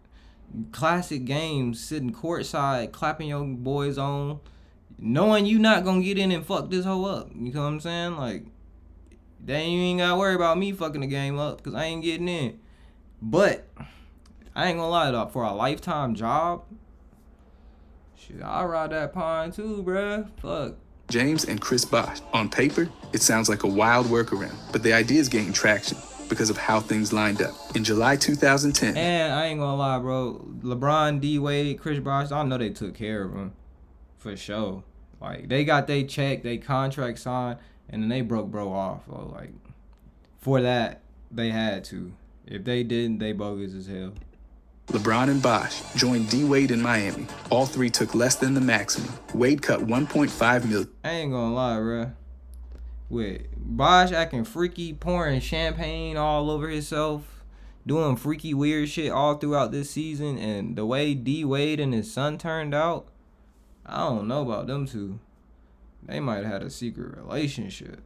classic games, sitting courtside, clapping your boys on, knowing you not gonna get in and fuck this hoe up. You know what I'm saying? Like, you ain't gotta worry about me fucking the game up because I ain't getting in. But I ain't gonna lie, though, for a lifetime job, shit, I'll ride that pine too, bruh. Fuck. James and Chris Bosh. On paper, it sounds like a wild workaround, but the idea is gaining traction because of how things lined up. In July 2010. And I ain't gonna lie, bro. LeBron, D-Wade, Chris Bosh, I know they took care of him. For sure. Like, they got they check, they contract signed, and then they broke bro off. So, like, for that, they had to. If they didn't, they bogus as hell. LeBron and Bosh joined D-Wade in Miami. All three took less than the maximum. Wade cut $1.5 million. I ain't gonna lie, bro. With Bosh acting freaky, pouring champagne all over himself, doing freaky weird shit all throughout this season, and the way D-Wade and his son turned out, I don't know about them two. They might have had a secret relationship.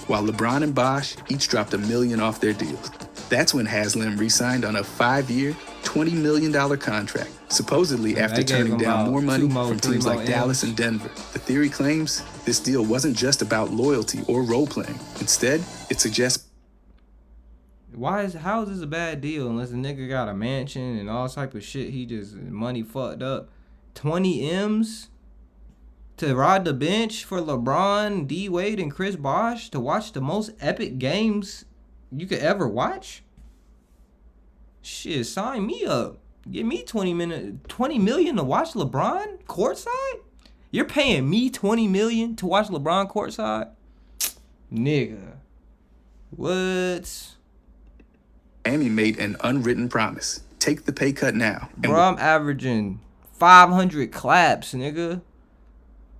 While LeBron and Bosh each dropped $1 million off their deals. That's when Haslam re-signed on a 5-year, $20 million contract, supposedly after turning down more money from teams like Dallas and Denver. The theory claims this deal wasn't just about loyalty or role-playing. Instead, it suggests... How is this a bad deal unless a nigga got a mansion and all type of shit, he just money fucked up? 20 M's to ride the bench for LeBron, D-Wade, and Chris Bosh to watch the most epic games you could ever watch? Shit, sign me up. Give me 20 million to watch LeBron courtside? You're paying me 20 million to watch LeBron courtside? Nigga. What? Miami made an unwritten promise. Take the pay cut now. Bro, I'm averaging 500 claps, nigga.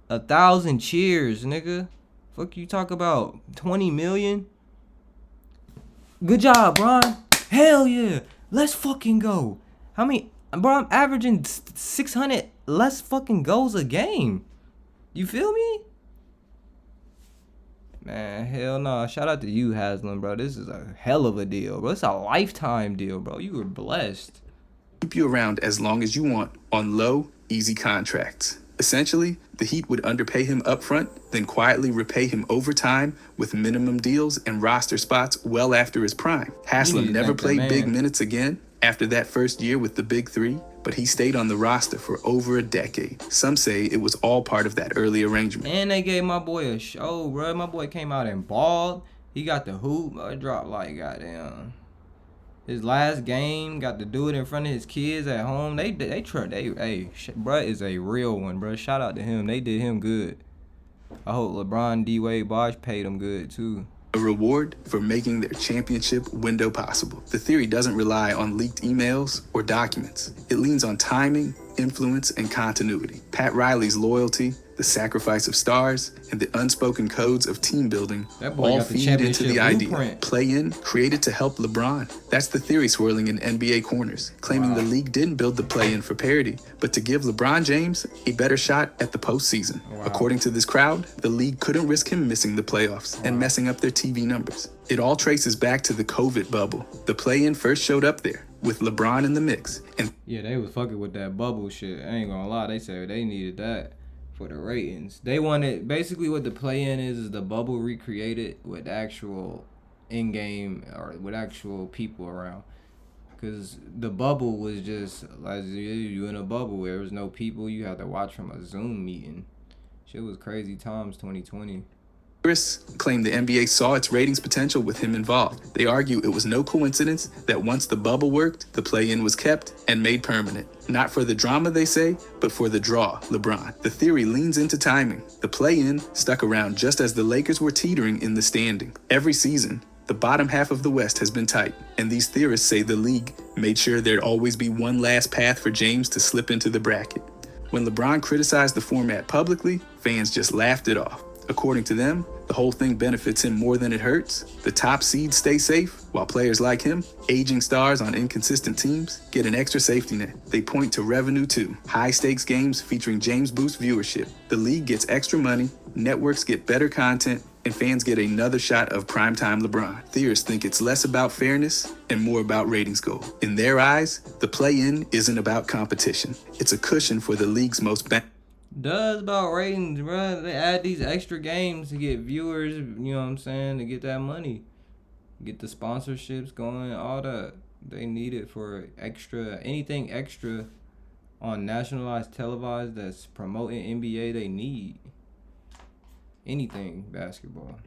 1,000 cheers, nigga. Fuck you talk about 20 million? Good job, Bron. Hell yeah. Let's fucking go. How many? Bro, I'm averaging 600 less fucking goals a game. You feel me? Man, hell no. Shout out to you, Haslam, bro. This is a hell of a deal, bro. It's a lifetime deal, bro. You were blessed. Keep you around as long as you want on low, easy contracts. Essentially, the Heat would underpay him upfront, then quietly repay him over time with minimum deals and roster spots well after his prime. Haslam never played big minutes again after that first year with the Big Three, but he stayed on the roster for over a decade. Some say it was all part of that early arrangement. And they gave my boy a show, bro. My boy came out and balled. He got the hoop. Dropped like goddamn. His last game, got to do it in front of his kids at home. Bruh is a real one, bruh. Shout out to him. They did him good. I hope LeBron, D-Wade, Bosh paid him good too. A reward for making their championship window possible. The theory doesn't rely on leaked emails or documents. It leans on timing, influence, and continuity. Pat Riley's loyalty, the sacrifice of stars, and the unspoken codes of team building all feed into the idea. Play-in created to help LeBron. That's the theory swirling in NBA corners, claiming the league didn't build the play-in for parity, but to give LeBron James a better shot at the postseason. According to this crowd, the league couldn't risk him missing the playoffs and messing up their TV numbers. It all traces back to the COVID bubble. The play-in first showed up there, with LeBron in the mix. And yeah, they was fucking with that bubble shit. I ain't gonna lie, they said they needed that for the ratings. They wanted, basically what the play-in is the bubble recreated with actual in-game or with actual people around. Because the bubble was just like you in a bubble where there was no people. You had to watch from a Zoom meeting. Shit was crazy times 2020. Chris claimed the NBA saw its ratings potential with him involved. They argue it was no coincidence that once the bubble worked, the play-in was kept and made permanent. Not for the drama, they say, but for the draw, LeBron. The theory leans into timing. The play-in stuck around just as the Lakers were teetering in the standing. Every season, the bottom half of the West has been tight, and these theorists say the league made sure there'd always be one last path for James to slip into the bracket. When LeBron criticized the format publicly, fans just laughed it off. According to them, the whole thing benefits him more than it hurts. The top seeds stay safe, while players like him, aging stars on inconsistent teams, get an extra safety net. They point to revenue too. High-stakes games featuring James boost viewership. The league gets extra money, networks get better content, and fans get another shot of primetime LeBron. Theorists think it's less about fairness and more about ratings goal. In their eyes, the play-in isn't about competition. It's a cushion for the league's most does about ratings, bro. They add these extra games to get viewers, you know what I'm saying, to get that money. Get the sponsorships going, all that. They need it for anything extra on nationalized televised that's promoting NBA, they need. Anything basketball.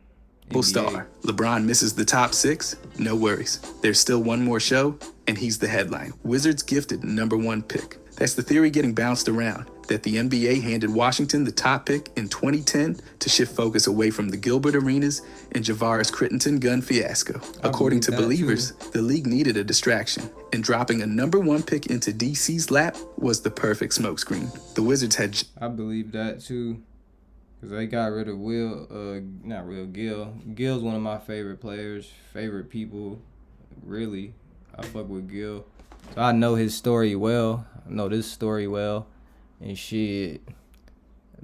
Star. LeBron misses the top 6, no worries. There's still one more show, and he's the headline. Wizards gifted #1 pick. That's the theory getting bounced around, that the NBA handed Washington the top pick in 2010 to shift focus away from the Gilbert Arenas and Javaris Crittenton gun fiasco. According to believers, the league needed a distraction, and dropping a '1 pick into DC's lap was the perfect smokescreen. The Wizards had... I believe that too, because they got rid of Gil. Gil's one of my favorite players, favorite people, really. I fuck with Gil. So I know his story well. I know this story well. And shit.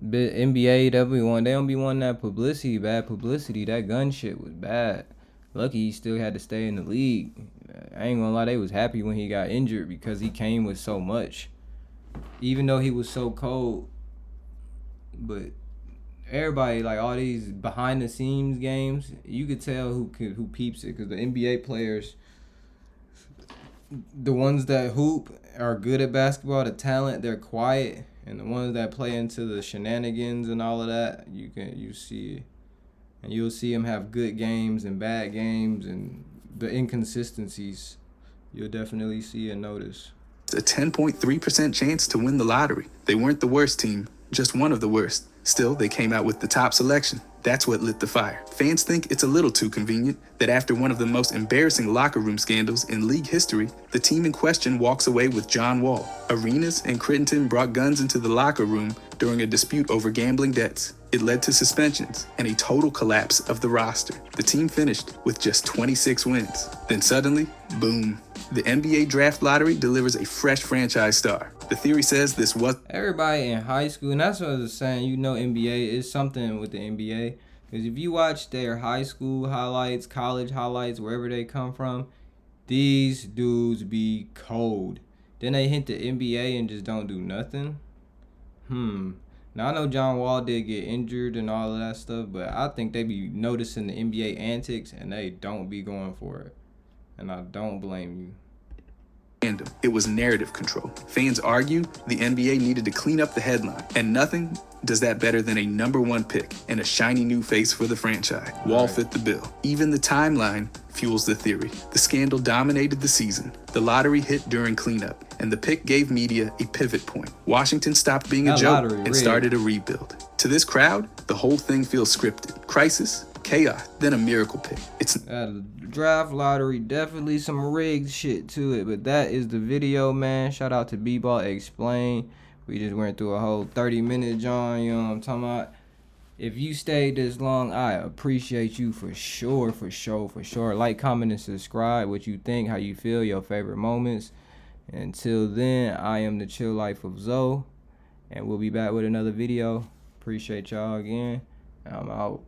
NBA, they don't be wanting that publicity, bad publicity. That gun shit was bad. Lucky he still had to stay in the league. I ain't gonna lie, they was happy when he got injured because he came with so much. Even though he was so cold. But everybody, like all these behind the scenes games, you could tell who peeps it, because the NBA players, the ones that hoop are good at basketball, the talent, they're quiet, and the ones that play into the shenanigans and all of that, you see it. And you'll see them have good games and bad games, and the inconsistencies you'll definitely see and notice. It's a 10.3% chance to win the lottery. They weren't the worst team, just one of the worst. Still, they came out with the top selection. That's what lit the fire. Fans think it's a little too convenient that after one of the most embarrassing locker room scandals in league history, the team in question walks away with John Wall. Arenas and Crittenton brought guns into the locker room during a dispute over gambling debts. It led to suspensions and a total collapse of the roster. The team finished with just 26 wins. Then suddenly, boom, The NBA draft lottery delivers a fresh franchise star. The theory says this was Everybody in high school, and that's what I was saying, you know, NBA is something with the NBA. Because if you watch their high school highlights, college highlights, wherever they come from, these dudes be cold. Then they hit the NBA and just don't do nothing. Now I know John Wall did get injured and all of that stuff, but I think they be noticing the NBA antics and they don't be going for it. And I don't blame you. random. It was narrative control. Fans argue the NBA needed to clean up the headline, and nothing does that better than a #1 pick and a shiny new face for the franchise. Wall fit the bill. Even the timeline fuels the theory. The scandal dominated the season. The lottery hit during cleanup, and the pick gave media a pivot point. Washington stopped being a joke and started a rebuild. To this crowd, the whole thing feels scripted. Crisis, chaos, then a miracle pick. It's draft lottery, definitely some rigged shit to it, but that is the video, man. Shout out to B-Ball Explain. We just went through a whole 30-minute John, you know what I'm talking about. If you stayed this long, I appreciate you for sure. Like, comment, and subscribe. What you think, how you feel, your favorite moments. Until then, I am the Chill Life of Zoe, and we'll be back with another video. Appreciate y'all again. I'm out.